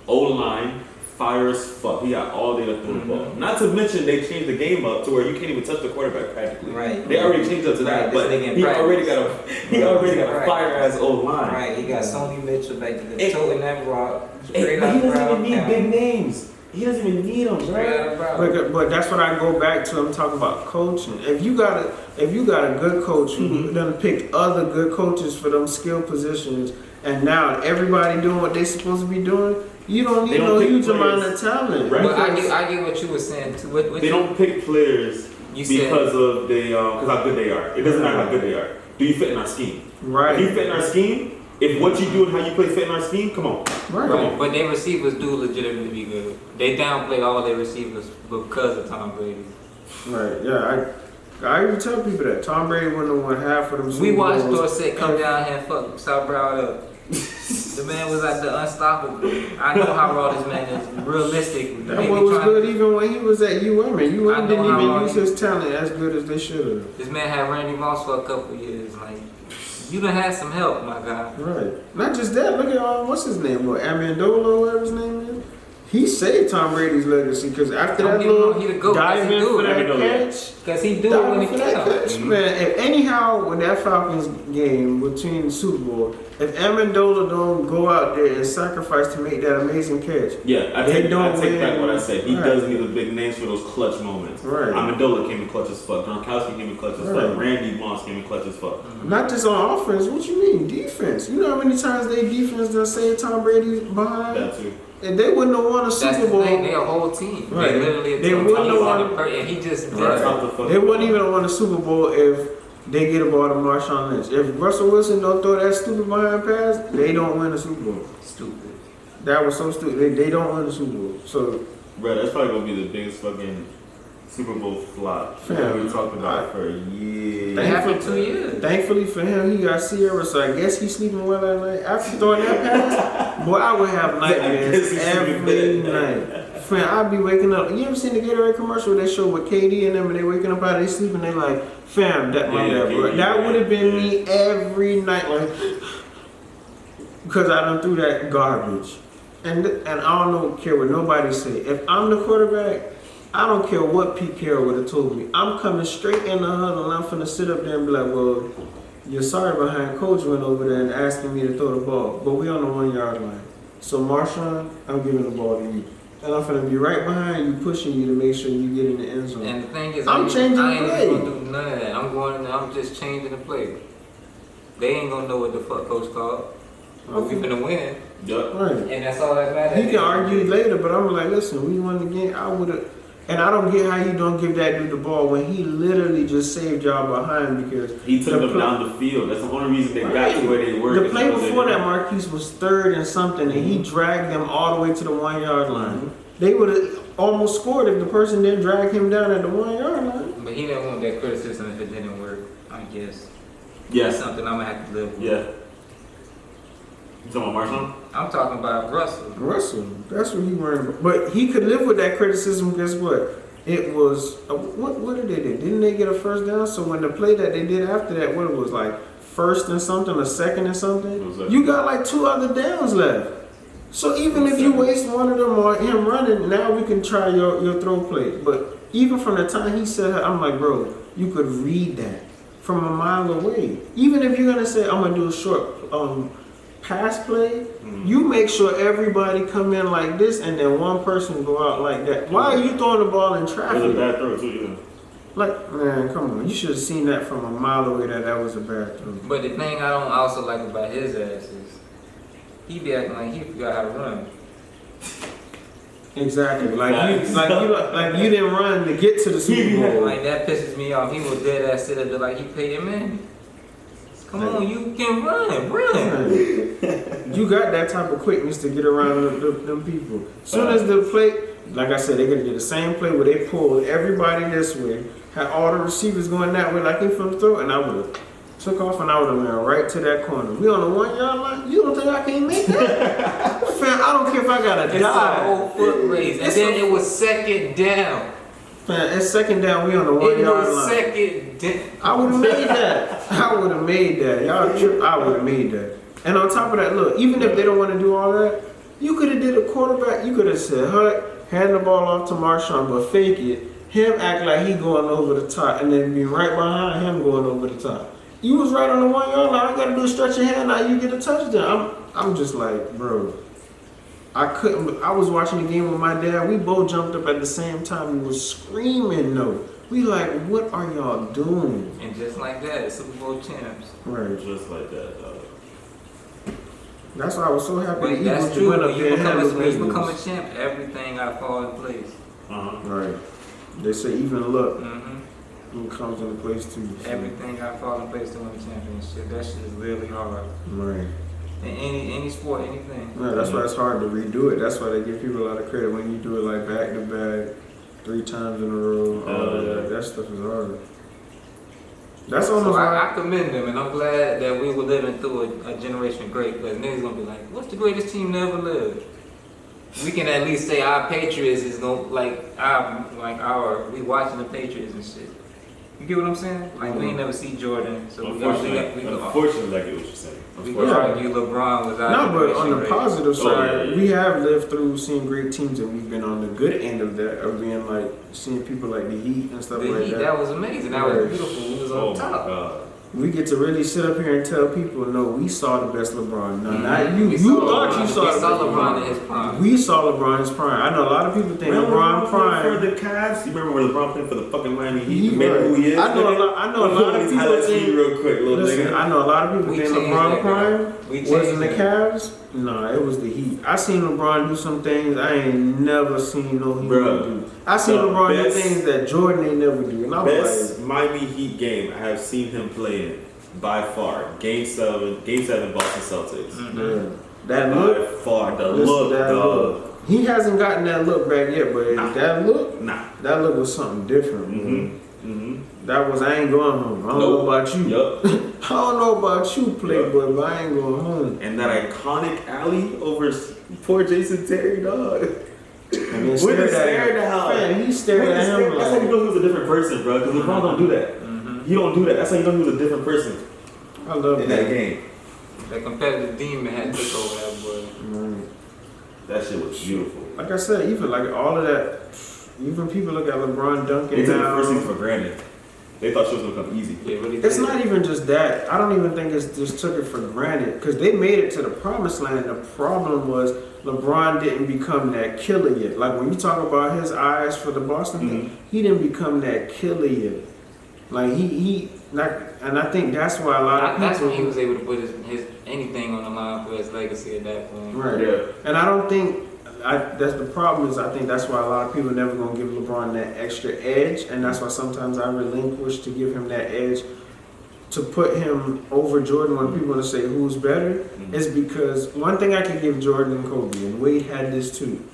Speaker 1: O-line, fire as fuck. He got all day to throw the ball. Not to mention they changed the game up to where you can't even touch the quarterback practically.
Speaker 3: Right.
Speaker 1: They already changed up to that, but he already got a fire ass O-line.
Speaker 3: Right. He got Sony Mitchell back there toting that rock.
Speaker 1: But he doesn't even need big names. He doesn't even need them, bro.
Speaker 2: But that's what I go back to. I'm talking about coaching. If you got a good coach who done picked other good coaches for them skill positions, and now everybody doing what they supposed to be doing, you don't need no huge amount of talent.
Speaker 1: Right.
Speaker 3: But I get what you were saying too.
Speaker 1: They don't pick players because of how good they are. It doesn't matter how good they are. Do you fit in our scheme?
Speaker 2: Right.
Speaker 1: If you fit in our scheme, if what you do and how you play fit in our scheme, come on.
Speaker 2: Right.
Speaker 3: But their receivers do legitimately be good. They downplay all their receivers because of Tom Brady.
Speaker 2: Right. Yeah. I even tell people that Tom Brady wouldn't have won half of them Super
Speaker 3: We watched
Speaker 2: Bowls.
Speaker 3: Dorsett come down here and fuck South Brown up. The man was at the unstoppable. I know how raw this man is. Realistic.
Speaker 2: That boy was good even when he was at UM, and UM didn't even use his talent as good as they should have.
Speaker 3: This man had Randy Moss for a couple of years. Like, you done had some help, my guy.
Speaker 2: Right. Not just that. Look at what's his name? Amendola, whatever his name is. He saved Tom Brady's legacy because after that little dive in for that catch,
Speaker 3: because he do it when he counts.
Speaker 2: Man, if anyhow when that Falcons game between the Super Bowl, if Amendola don't go out there and sacrifice to make that amazing catch,
Speaker 1: I take back what I said. He does need the big names for those clutch moments. Right. Amendola came in clutch as fuck. Gronkowski came in clutch as fuck. Randy Moss came in clutch as fuck.
Speaker 2: Not just on offense. What you mean defense? You know how many times they defense done saved Tom Brady behind?
Speaker 1: That too.
Speaker 2: And they wouldn't have won a Super Bowl.
Speaker 3: They're a whole team.
Speaker 2: Right.
Speaker 3: They literally a team.
Speaker 2: They wouldn't have won.
Speaker 3: And he just
Speaker 2: They wouldn't even have won a Super Bowl if they get a ball to Marshawn Lynch. If Russell Wilson don't throw that stupid behind pass, they don't win a Super Bowl.
Speaker 3: Stupid.
Speaker 2: That was so stupid. They don't win a Super Bowl. So,
Speaker 1: bro, that's probably gonna be the biggest fucking Super Bowl flop that we talked about for years.
Speaker 3: It happened 2 years.
Speaker 2: Thankfully for him, he got Sierra, so I guess he's sleeping well at night. After throwing that pass, boy, I would have nightmares every night. Friend, I'd be waking up. You ever seen the Gatorade commercial they show with KD and them, and they waking up out of their sleep and they like, fam, that bro. That would have been me every night, like, because I done threw that garbage. And I don't care what nobody say. If I'm the quarterback, I don't care what Pete Carroll would have told me. I'm coming straight in the huddle and I'm finna sit up there and be like, well, your sorry behind coach went over there and asking me to throw the ball, but we on the 1 yard line. So Marshawn, I'm giving the ball to you. And I'm finna be right behind you, pushing you to make sure you get in the end zone.
Speaker 3: And the thing is,
Speaker 2: I'm changing
Speaker 3: I
Speaker 2: the play.
Speaker 3: ain't even gonna do none of that. I'm just changing the play. They ain't gonna know what the fuck coach called. We finna win.
Speaker 1: Yep.
Speaker 2: Right.
Speaker 3: And that's all that matters.
Speaker 2: He can argue later, but I'm like, listen, we won the game. I would have. And I don't get how you don't give that dude the ball when he literally just saved y'all behind because
Speaker 1: he took them down the field. That's the only reason they got to where they were.
Speaker 2: The play before that, Marques was third and something, and he dragged them all the way to the 1 yard line. They would have almost scored if the person didn't drag him down at the 1 yard line.
Speaker 3: But he didn't want that criticism if it didn't work, I guess.
Speaker 1: Yeah.
Speaker 3: That's something I'm going to have to live with.
Speaker 1: Yeah. You talking about Marshawn?
Speaker 3: I'm talking about Russell.
Speaker 2: That's what he worried about. But he could live with that criticism. Guess what? It was what did they do? Didn't they get a first down? So when the play that they did after that, what it was like first and something, or second and something, you got like 2 other downs left. So even if you waste one of them or him running, now we can try your throw play. But even from the time he said, I'm like, bro, you could read that from a mile away. Even if you're gonna say I'm gonna do a short pass play, you make sure everybody come in like this and then one person go out like that. Why are you throwing the ball in traffic?
Speaker 1: It was a bad throw too, yeah.
Speaker 2: Like, man, come on. You should have seen that from a mile away that was a bad throw.
Speaker 3: But the thing I don't also like about his ass is he be acting like he forgot how to run.
Speaker 2: Exactly. Like you didn't run to get to the Super Bowl.
Speaker 3: Like that pisses me off. He was dead ass sit up there like he paid him in. Come on, you can run.
Speaker 2: You got that type of quickness to get around them people. As soon as the play, like I said, they're gonna get the same play where they pull everybody this way, had all the receivers going that way like they from the throw, and I would have took off and I would have went right to that corner. We on the 1 yard line. You don't think I can't make that? Fam, I don't care if I gotta
Speaker 3: It's
Speaker 2: die.
Speaker 3: a whole foot race, and then it was second down.
Speaker 2: Man, it's second down. We on the 1 yard line.
Speaker 3: Second down.
Speaker 2: I would have made that. I would have made that. Y'all trip. I would have made that. And on top of that, look, even if they don't want to do all that, you could have did a quarterback. You could have said, hand the ball off to Marshawn, but fake it. Him act like he going over the top, and then be right behind him going over the top. You was right on the 1 yard line. I got to do a stretch your hand. Now you get a touchdown. I'm just like, bro. I couldn't. I was watching the game with my dad. We both jumped up at the same time. We was screaming, no. We like, what are y'all doing?
Speaker 3: And just like that, Super Bowl champs.
Speaker 2: Right.
Speaker 1: Just like that, dog.
Speaker 2: That's why I was so happy.
Speaker 3: But that's true. When you become a champ, everything got fall in place.
Speaker 2: Right. They say even luck
Speaker 3: Mm-hmm.
Speaker 2: comes into place too. So.
Speaker 3: Everything got fall in place to win the championship. That shit is really hard.
Speaker 2: Right.
Speaker 3: In any sport, anything.
Speaker 2: Yeah, that's why it's hard to redo it. That's why they give people a lot of credit when you do it like back to back, 3 times in a row. All that stuff is hard. That's almost
Speaker 3: I commend them, and I'm glad that we were living through a generation great. Because niggas gonna be like, "What's the greatest team that ever lived?" We can at least say our Patriots is gonna we watching the Patriots and shit. You get what I'm saying? Like we ain't never see Jordan, so
Speaker 1: unfortunately, I get what you're saying.
Speaker 3: We could argue LeBron was out.
Speaker 2: No, but on the positive side, we have lived through seeing great teams, and we've been on the good end of that, of being like seeing people like the Heat and stuff like that.
Speaker 3: That was amazing. That was beautiful. We was on top.
Speaker 1: My God.
Speaker 2: We get to really sit up here and tell people, no, we saw the best LeBron. No, not you. You thought you saw the best
Speaker 3: LeBron in his prime.
Speaker 2: We saw LeBron in his prime. I know a lot of people think LeBron prime
Speaker 1: for the Cavs. You remember when LeBron played for the fucking Miami Heat? Remember who he is?
Speaker 2: I know a lot of people think.
Speaker 1: Real quick,
Speaker 2: Listen, I know a lot of people think LeBron prime was in the Cavs. No, it was the Heat. I seen LeBron do some things I ain't never seen no Heat do. I seen LeBron do things that Jordan ain't never do. And I was
Speaker 1: like, Miami Heat game I have seen him play in by far. Game 7 Boston Celtics.
Speaker 2: Mm-hmm. Yeah. That look,
Speaker 1: by far, the look.
Speaker 2: He hasn't gotten that look back yet, but that look, that look was something different.
Speaker 1: Mm-hmm.
Speaker 2: That was, I ain't going home. I don't know about you.
Speaker 1: Yep.
Speaker 2: I don't know about you, Playboy, but I ain't going home.
Speaker 1: And that iconic alley over poor Jason Terry, dog.
Speaker 2: And then stared at him. Man, he stared at him.
Speaker 1: That's how you know he was a different person, bro. Because LeBron don't do that. He don't do that. That's how you know he was a different person.
Speaker 2: I love
Speaker 1: in that game.
Speaker 3: That competitive demon had took over that boy.
Speaker 1: That shit was beautiful.
Speaker 2: Like I said, even like all of that, even people look at LeBron dunking.
Speaker 1: They took the first thing for granted. They thought she was gonna come easy.
Speaker 3: Yeah, really
Speaker 2: it's not even just that. I don't even think it's just took it for granted because they made it to the promised land. The problem was LeBron didn't become that killer yet. Like when you talk about his eyes for the Boston thing, he didn't become that killer yet. Like and I think that's why a lot of people.
Speaker 3: That's when he was able to put his anything on the line for his legacy at that point.
Speaker 2: Right. Yeah. And I don't think. That's the problem is I think that's why a lot of people never gonna give LeBron that extra edge, and that's why sometimes I relinquish to give him that edge to put him over Jordan when people want to say who's better is because one thing I can give Jordan and Kobe, and Wade had this too,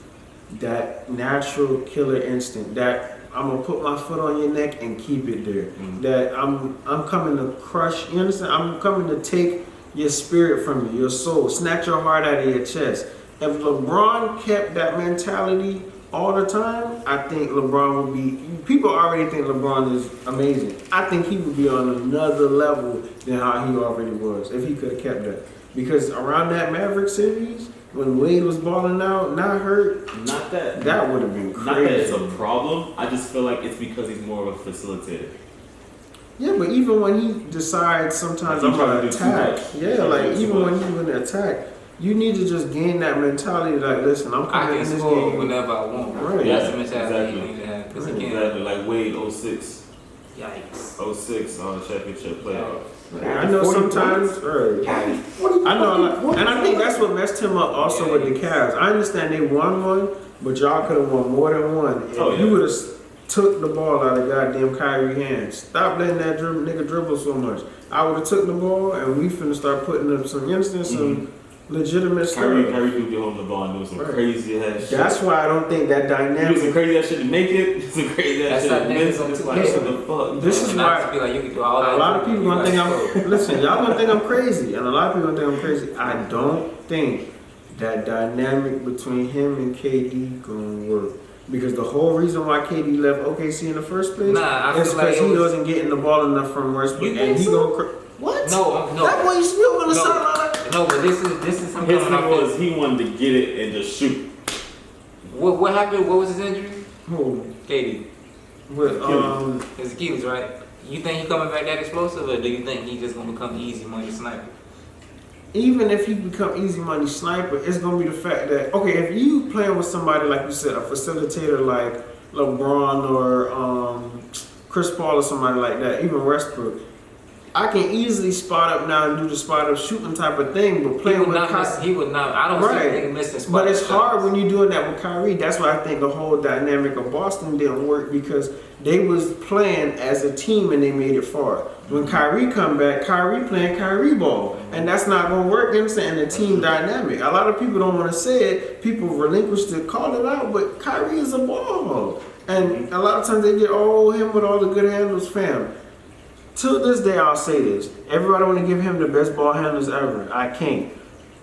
Speaker 2: that natural killer instinct that I'm gonna put my foot on your neck and keep it there. That I'm coming to crush. You understand? I'm coming to take your spirit from you, your soul, snatch your heart out of your chest. If LeBron kept that mentality all the time, I think LeBron would be. People already think LeBron is amazing. I think he would be on another level than how he already was if he could have kept that. Because around that Maverick series, when Wade was balling out, not hurt, that would have been crazy.
Speaker 1: Not that it's a problem. I just feel like it's because he's more of a facilitator.
Speaker 2: Yeah, but even when he decides sometimes I'm gonna attack. Yeah, like even when he's gonna attack. You need to just gain that mentality like, listen, I'm coming in this game
Speaker 3: whenever I want.
Speaker 2: Right.
Speaker 3: That's the mentality you need to have. Because
Speaker 1: exactly. Like Wade 06.
Speaker 3: Yikes.
Speaker 1: 06 on the championship playoffs.
Speaker 2: I know sometimes, I know, and I think that's what messed him up also with the Cavs. I understand they won one, but y'all could have won more than one. If you would have took the ball out of goddamn Kyrie's hands. Stop letting that nigga dribble so much. I would have took the ball and we finna start putting up some some legitimate stuff.
Speaker 1: Kyrie do be holding the ball and doing some crazy ass shit.
Speaker 2: That's why I don't think that dynamic.
Speaker 1: You do some crazy ass shit to make it. Some crazy ass shit to miss. It's like, what the fuck?
Speaker 2: This is why
Speaker 3: like you can do all that.
Speaker 2: a lot of people gonna think I'm. Listen, y'all gonna think I'm crazy, and a lot of people gonna think I'm crazy. I don't think that dynamic between him and KD gonna work. Because the whole reason why KD left OKC in the first place is because he wasn't getting the ball enough from Westbrook, and he gonna. What?
Speaker 3: No.
Speaker 2: That boy still gonna sideline.
Speaker 3: No, but this is something.
Speaker 1: His thing was he wanted to get it and just shoot.
Speaker 3: What happened? What was his injury?
Speaker 2: Who?
Speaker 3: KD.
Speaker 2: With
Speaker 3: his Achilles, right? You think he coming back that explosive, or do you think he just gonna become easy money sniper?
Speaker 2: Even if he become easy money sniper, it's gonna be the fact that if you playing with somebody like you said, a facilitator like LeBron or Chris Paul or somebody like that, even Westbrook, I can easily spot up now and do the spot up shooting type of thing. But playing with Kyrie,
Speaker 3: he would not. I don't see him missing spot.
Speaker 2: But it's hard when you're doing that with Kyrie. That's why I think the whole dynamic of Boston didn't work because they was playing as a team and they made it far. When Kyrie come back, Kyrie playing Kyrie ball. And that's not going to work, you know what I'm saying, the team dynamic. A lot of people don't want to say it. People relinquish to call it out, but Kyrie is a ball hog. And a lot of times they get, him with all the good handles, fam. To this day, I'll say this. Everybody want to give him the best ball handlers ever. I can't.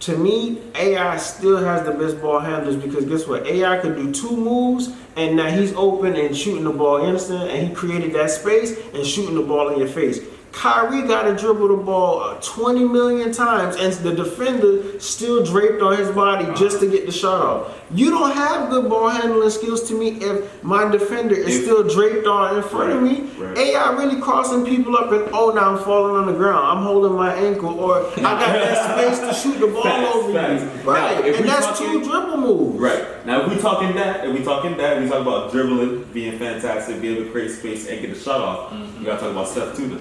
Speaker 2: To me, AI still has the best ball handlers because guess what? AI could do 2 moves and now he's open and shooting the ball, you understand? And he created that space and shooting the ball in your face. Kyrie got to dribble the ball 20 million times and the defender still draped on his body just to get the shot off. You don't have good ball handling skills to me if my defender is still draped on in front of me. Right. AI really crossing people up and now I'm falling on the ground. I'm holding my ankle or I got that space to shoot the ball over you. Right. Now, and that's 2 dribble moves.
Speaker 1: Right. Now if we talking about dribbling, being fantastic, being able to create space and get the shot off, you gotta talk about Steph too then.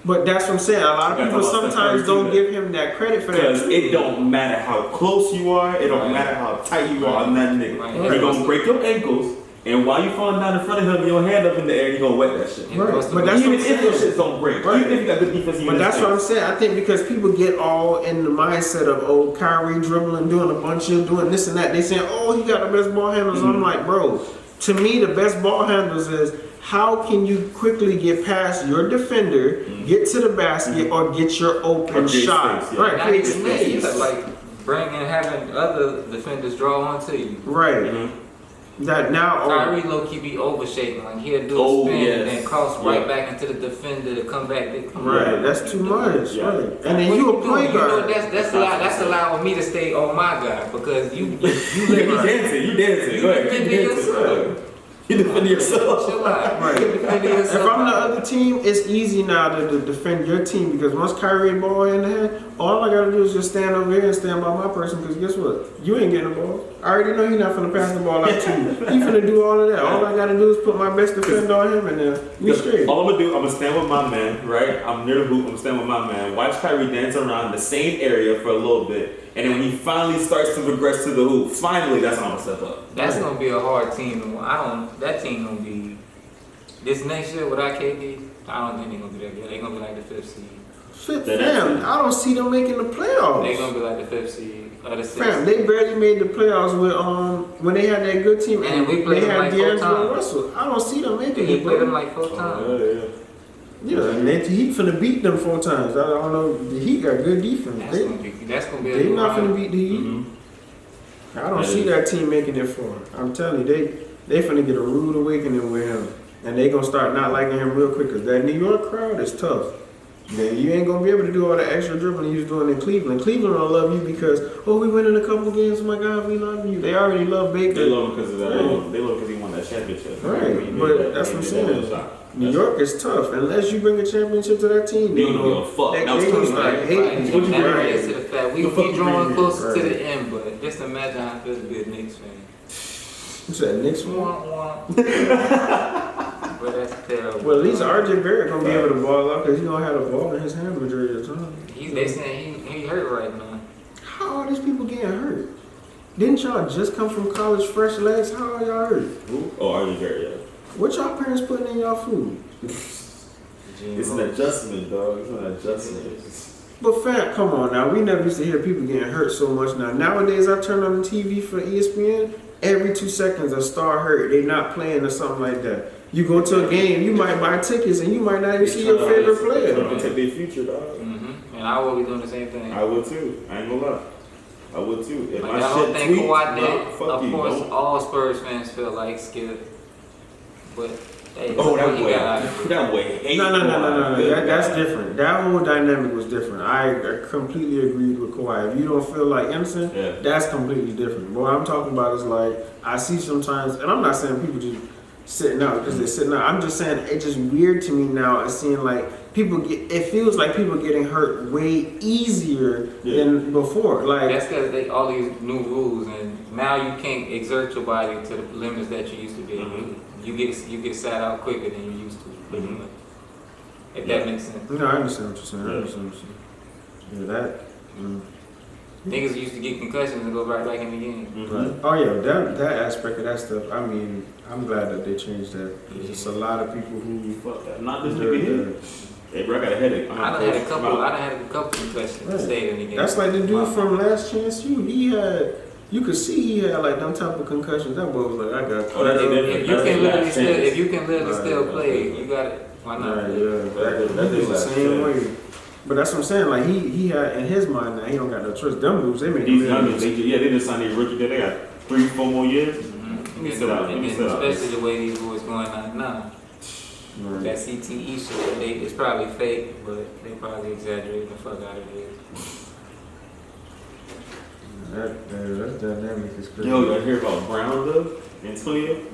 Speaker 2: But that's what I'm saying. A lot of people sometimes don't give him that credit for that.
Speaker 1: Because it don't matter how close you are, it don't matter how tight you are on that nigga. Right. You're going to break your ankles, and while you falling down in front of him, your hand up in the air, you're going to wet that shit.
Speaker 2: Right. But that's
Speaker 1: even if your shit don't break. Right. Even if you got the defense,
Speaker 2: but that's what I'm saying. I think because people get all in the mindset of, Kyrie dribbling, doing a bunch of doing this and that. They saying, he got the best ball handlers. I'm like, bro, to me, the best ball handlers is how can you quickly get past your defender, get to the basket, or get your open shot?
Speaker 3: Space, Right, create space. Like having other defenders draw onto you.
Speaker 2: Right. That now
Speaker 3: Kyrie low-key be overshaping. Like he'll do a spin and then cross right back into the defender to come back.
Speaker 2: Right, that's too much. Yeah. Right. And then you a point guard.
Speaker 3: That's allowing me to stay on my guy because you
Speaker 1: You dancing. Go ahead.
Speaker 3: Defending yourself.
Speaker 1: You defend yourself.
Speaker 2: Right. If I'm the other team, it's easy now to defend your team because once Kyrie ball in the hand, all I gotta do is just stand over here and stand by my person. Because guess what? You ain't getting the ball. I already know you're not finna pass the ball out to you. He finna do all of that. All I gotta do is put my best defender on him and then we straight.
Speaker 1: All I'm gonna do, I'm gonna stand with my man, right? I'm near the hoop. I'm gonna stand with my man. Watch Kyrie dance around the same area for a little bit. And then when he finally starts to progress to the hoop, finally that's when I'm gonna step up.
Speaker 3: That's gonna be a hard team. That team gonna be this next year without KD. I don't think they're gonna be that good. They're gonna be like the 5th seed.
Speaker 2: Fam, I don't see them making the playoffs.
Speaker 3: They're gonna be like the 5th seed or the 6th.
Speaker 2: Fam, they barely made the playoffs with when they had that good team
Speaker 3: and we played them like 4 times.
Speaker 2: Russell. I don't see them making it.
Speaker 3: He played them like 4 times.
Speaker 2: Yeah, and the Heat finna beat them 4 times. I don't know. The Heat got good defense.
Speaker 3: That's gonna be.
Speaker 2: They not finna beat the Heat. I don't see that team making it far. I'm telling you, they finna get a rude awakening with him, and they gonna start not liking him real quick. Cause that New York crowd is tough. Yeah, you ain't gonna be able to do all the extra dribbling you was doing in Cleveland. Cleveland don't love you because we winning a couple games. Oh my God, we love you. They already love Baker.
Speaker 1: They love him because of that. They love because he won that championship.
Speaker 2: Right, but that's what I'm saying. New York is tough. Unless you bring a championship to that team,
Speaker 1: they don't give a fuck.
Speaker 2: They gonna start hating.
Speaker 3: What you bring to the fact we drawing closer to the end, but just imagine how it feels to be a Knicks fan.
Speaker 2: You said Knicks one?
Speaker 3: But that's terrible.
Speaker 2: Well, at least RJ Barrett gonna be able to ball out because he don't have the ball in his hand majority of the time.
Speaker 3: They saying he hurt right now.
Speaker 2: How are these people getting hurt? Didn't y'all just come from college fresh legs? How are y'all hurt?
Speaker 1: Who? Oh, RJ Barrett, yeah.
Speaker 2: What y'all parents putting in y'all food?
Speaker 1: It's an adjustment, dog. It's an adjustment.
Speaker 2: But fam, come on now. We never used to hear people getting hurt so much now. Nowadays, I turn on the TV for ESPN. Every 2 seconds, a star hurt. They not playing or something like that. You go to a game, you might buy tickets, and you might not even see your favorite player.
Speaker 1: Trying to protect their future, dog.
Speaker 3: And I will be doing the same thing.
Speaker 1: I would too. I ain't gonna lie. I would too. If
Speaker 3: Like,
Speaker 1: my
Speaker 3: I don't
Speaker 1: shit
Speaker 3: think
Speaker 1: tweet,
Speaker 3: Kawhi did.
Speaker 1: no, fuck
Speaker 3: Of
Speaker 1: you,
Speaker 3: course,
Speaker 1: no.
Speaker 3: all Spurs fans feel like Skip. But hey,
Speaker 1: Oh, that
Speaker 3: he
Speaker 1: way.
Speaker 3: got out of it.
Speaker 1: That way. Hate
Speaker 2: No.
Speaker 1: Kawhi.
Speaker 2: That's different. That whole dynamic was different. I completely agreed with Kawhi. If you don't feel like innocent,
Speaker 1: Yeah.
Speaker 2: that's completely different. But what I'm talking about is like, I see sometimes, and I'm not saying people just sitting out because they're sitting out. I'm just saying it's just weird to me now. It's seeing like people get. It feels like people getting hurt way easier than before. Like
Speaker 3: That's because they all these new rules, and now you can't exert your body to the limits that you used to be. You get sat out quicker than you used to. Pretty much. If that makes sense.
Speaker 2: I understand what you're saying. I understand what you're saying. Yeah, that.
Speaker 3: Niggas used to get concussions and go right back in the game.
Speaker 2: Right. Oh yeah, that aspect of that stuff. I mean, I'm glad that they changed that. There's just a lot of people who
Speaker 1: Fuck that. Not this nigga here. Hey, bro, I got a headache.
Speaker 3: I done had a couple concussions and stayed in the game.
Speaker 2: That's like the dude from Last Chance U. He had, you could see he had like them type of concussions. That boy was like, I got.
Speaker 3: If you can literally still play, you got it. Why not?
Speaker 2: Right, yeah, that is the same way. But that's what I'm saying. Like he had in his mind now, he don't got no trust. Them dudes, they make
Speaker 1: These youngins, they just signed their rookie deal. They got 3-4 more years. Let me sit out.
Speaker 3: Especially the way these boys going on now.
Speaker 2: Right.
Speaker 3: That CTE shit, it's probably fake, but they probably exaggerating the fuck out of it.
Speaker 2: That dynamic is crazy.
Speaker 1: Yo, y'all hear about Brown though? Antonio?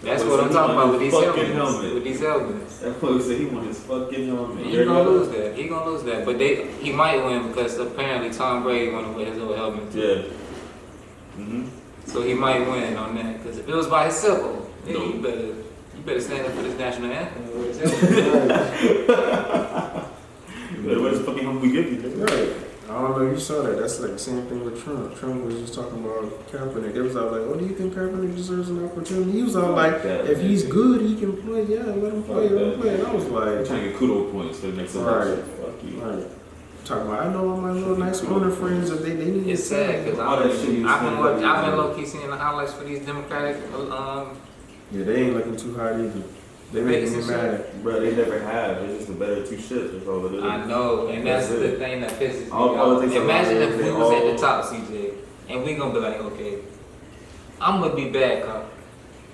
Speaker 3: That's what I'm talking about with these
Speaker 1: fucking
Speaker 3: helmets. With these helmets.
Speaker 1: That boy said he won his fucking helmet.
Speaker 3: He gonna lose that. He gonna lose that. But he might win because apparently Tom Brady wanna wear his old helmet.
Speaker 1: Yeah.
Speaker 3: So he might win on that. Because if it was by himself, then you better stand up for this national anthem. And wear his helmet.
Speaker 1: You better wear this fucking helmet we give you.
Speaker 2: Right. I don't know if you saw that. That's like the same thing with Trump. Trump was just talking about Kaepernick. It was all like, oh, do you think Kaepernick deserves an opportunity? He was all like, if he's good, he can play. Yeah, let him play. Let him play. And I was like,
Speaker 1: trying to get kudos points for the next election.
Speaker 2: Right.
Speaker 1: Fuck you.
Speaker 2: Right. Talking about, I know all my little nice owner friends, if they need
Speaker 3: It's sad because I've been low key seeing the highlights for these Democratic.
Speaker 2: Yeah, they ain't looking too hot either. They making me mad.
Speaker 1: Bro, they never have. It's just the better two shits. That's all it is.
Speaker 3: I know, and that's the thing that pisses me
Speaker 1: All
Speaker 3: off.
Speaker 1: politics
Speaker 3: Imagine
Speaker 1: are
Speaker 3: if we was at the top, CJ, and we gonna be like, okay, I'm gonna be bad cop,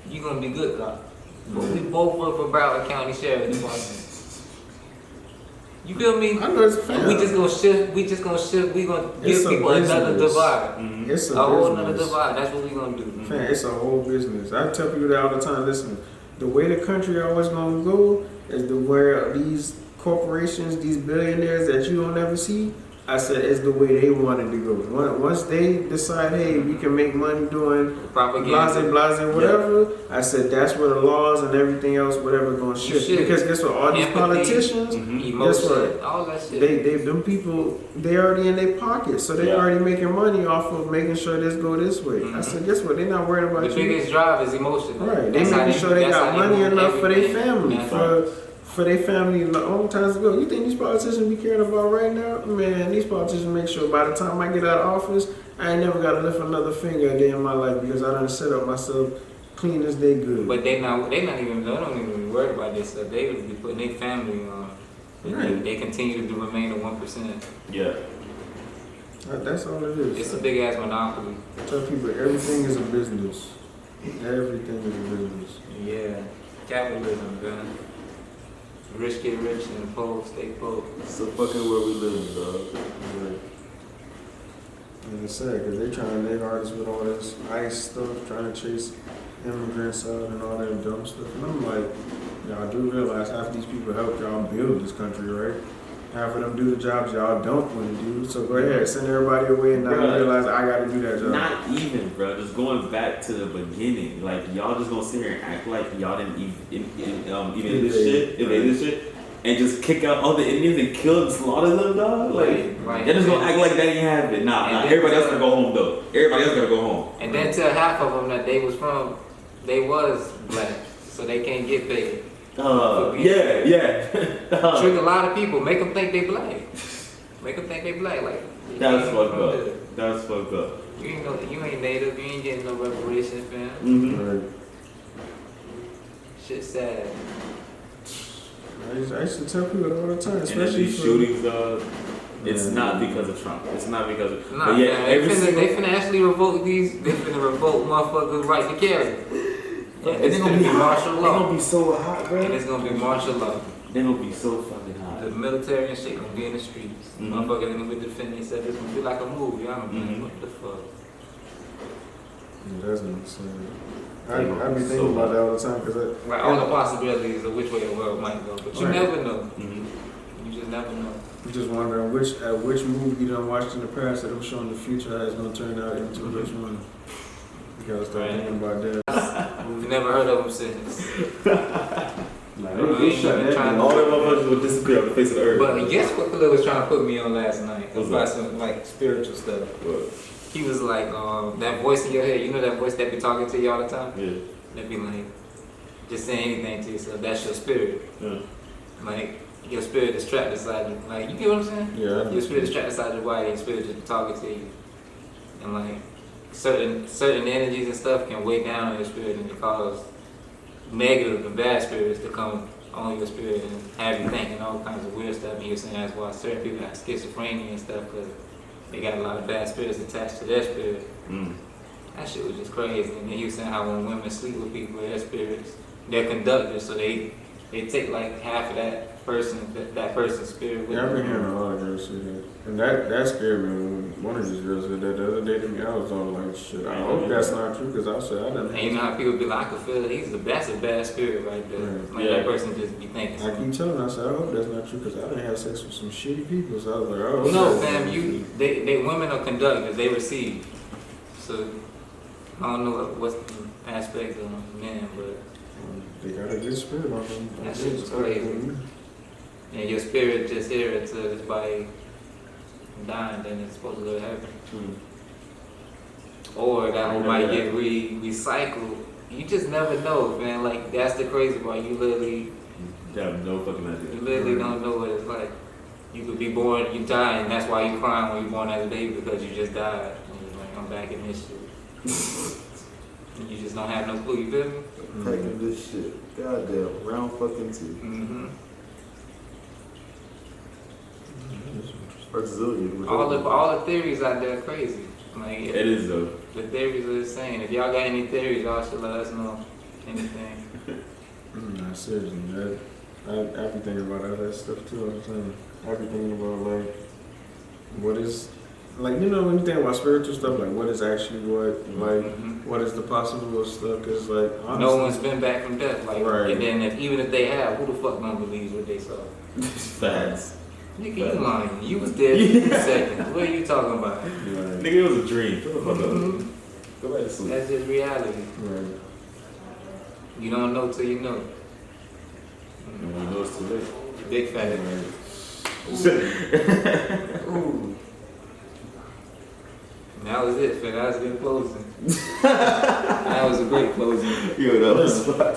Speaker 3: you gonna be good cop, but we both work for Broward County Sheriff's Department. You feel me?
Speaker 2: I know it's fair.
Speaker 3: We just gonna shift. We gonna give people another divide.
Speaker 2: It's
Speaker 3: A whole another divide. That's what we gonna do.
Speaker 2: Man, it's a whole business. I tell people that all the time. Listen, the way the country always gonna go is the where these corporations, these billionaires that you don't ever see. I said it's the way they wanted to go. Once they decide, hey, we can make money doing
Speaker 3: Propaganda,
Speaker 2: blase, whatever. Yeah. I said that's where the laws and everything else, whatever, gonna shift. Because guess what? All these politicians, guess what?
Speaker 3: All that shit.
Speaker 2: Them people, they already in their pockets, so they already making money off of making sure this go this way. I said, guess what? They're not worried about
Speaker 3: the biggest drive is emotion.
Speaker 2: Right. They making sure they got money enough for their family. For their family long times ago. You think these politicians be caring about right now? Man, these politicians make sure by the time I get out of office, I ain't never got to lift another finger a day in my life because I done set up myself clean as they good.
Speaker 3: But they don't even be worried about this stuff. They would be putting their family on. Right. They continue to remain at 1%.
Speaker 1: Yeah.
Speaker 2: That's all it is.
Speaker 3: It's a big ass monopoly.
Speaker 2: I tell people everything is a business. Everything is a business.
Speaker 3: Yeah. Capitalism, man. Rich get rich and poor stay poor.
Speaker 1: It's the fucking where we live, dog.
Speaker 2: Right. And it's sad because they trying their hardest with all this ICE stuff, trying to chase immigrants out and all that dumb stuff. And I'm like, y'all do realize half of these people help y'all build this country, right? Half of them do the jobs y'all don't want to do. So go ahead, send everybody away and now you realize I got to do that job.
Speaker 1: Not even, bro. Just going back to the beginning. Like, y'all just gonna sit here and act like y'all didn't even this shit, and just kick out all the Indians and kill and slaughter them, dog? Like, they're just gonna act like that ain't happen. Nah, everybody else gotta go home, though. Everybody else gotta go home.
Speaker 3: And then tell half of them that they was black. so they can't get paid.
Speaker 1: Yeah.
Speaker 3: Trick a lot of people, make them think they black. Make them think they black. Like
Speaker 1: That's fucked up. That's fucked up.
Speaker 3: You ain't native. You ain't getting no reparations, fam.
Speaker 2: Right.
Speaker 3: Shit sad.
Speaker 2: I used to tell people that all the time,
Speaker 1: And then
Speaker 2: especially
Speaker 1: these shootings, it's not because of Trump. It's not because of.
Speaker 3: Nah,
Speaker 1: but yeah,
Speaker 3: they finna actually revoke these. They finna revoke motherfuckers' right to carry. And it's gonna be martial law.
Speaker 1: They're gonna be so hot, bro.
Speaker 3: And it's gonna be martial law.
Speaker 1: They're gonna be so fucking hot.
Speaker 3: The military and shit gonna be in the streets. Motherfuckers ain't gonna be defending themselves. It's gonna be like a movie. I don't know what the fuck.
Speaker 2: Yeah, that's insane. I be thinking about that all the time because
Speaker 3: Like all the possibilities of which way the world might go, but you never know. You just never know.
Speaker 2: I'm just wondering which movie you done watched in the past that was showing the future how it's gonna turn out into which one. You gotta start thinking about that.
Speaker 3: We've never heard of them since.
Speaker 1: All the motherfuckers would disappear on the face of the earth.
Speaker 3: But guess what Khalil was trying to put me on last night? About some like spiritual stuff.
Speaker 1: What?
Speaker 3: He was like, that voice in your head, you know that voice that be talking to you all the time?
Speaker 1: Yeah.
Speaker 3: That be like, just saying anything to yourself, that's your spirit.
Speaker 1: Yeah.
Speaker 3: Like, your spirit is trapped inside you. Like, you get what I'm saying?
Speaker 2: Yeah.
Speaker 3: Your spirit is trapped inside your body, your spirit is talking to you. And like, certain energies and stuff can weigh down on your spirit and cause negative and bad spirits to come on your spirit and have you thinking all kinds of weird stuff. And you're saying that's why certain people have schizophrenia and stuff, because they got a lot of bad spirits attached to their spirit. That shit was just crazy. And then he was saying how when women sleep with people, their spirits, they're conductors, so they take like half of that person's spirit with
Speaker 2: Yeah, I've been
Speaker 3: them.
Speaker 2: hearing a lot of girls say that. And that scared me when one of these girls said that the other day to me. I was all like, shit, I hope that's not true because I said I didn't.
Speaker 3: And you know how people be like, I could feel it. That's a bad spirit right there. Like that person just be thinking.
Speaker 2: I keep telling her, I said, I hope that's not true because I didn't have sex with some shitty people. So I was like, oh.
Speaker 3: Well, no, fam, they women are conductors. They receive. So I don't know what's the aspect of men, but
Speaker 2: they got a good spirit on them.
Speaker 3: that shit was crazy. And your spirit just here until this body dying, then it's supposed to go to heaven. Or that one might get recycled. You just never know, man. Like, that's the crazy part. You literally
Speaker 1: have no fucking idea.
Speaker 3: You literally don't know what it's like. You could be born, you die, and that's why you crying when you're born as a baby, because you just died. And you're like, I'm back in this shit. And you just don't have no clue, you feel me?
Speaker 4: Taking this shit. Goddamn, round fucking two.
Speaker 3: All the theories out there are crazy. Like,
Speaker 1: it is though.
Speaker 3: The theories are insane. If y'all got any theories, y'all should let us know. Anything.
Speaker 2: Nah, seriously, man. I be thinking about all that stuff too all the time. I be thinking about like, what is, like, you know, when you think about spiritual stuff, like what is actually what, like, what is the possible stuff? Cause like, honestly,
Speaker 3: no one's been back from death. Like,
Speaker 2: right.
Speaker 3: And then even if they have, who the fuck gonna believe what they saw?
Speaker 1: Facts.
Speaker 3: Nigga, you lying. You was dead in 2 seconds. What are you talking about?
Speaker 2: Right.
Speaker 1: Nigga, it was a dream. Shut the fuck up. Go back to sleep.
Speaker 3: That's just reality.
Speaker 2: Right.
Speaker 3: You don't know till you know.
Speaker 1: And when you know it's too late.
Speaker 3: Big fat.
Speaker 2: Ooh.
Speaker 3: That was it, fam. That was a good closing. That was a great closing.
Speaker 1: Yo, that was fun.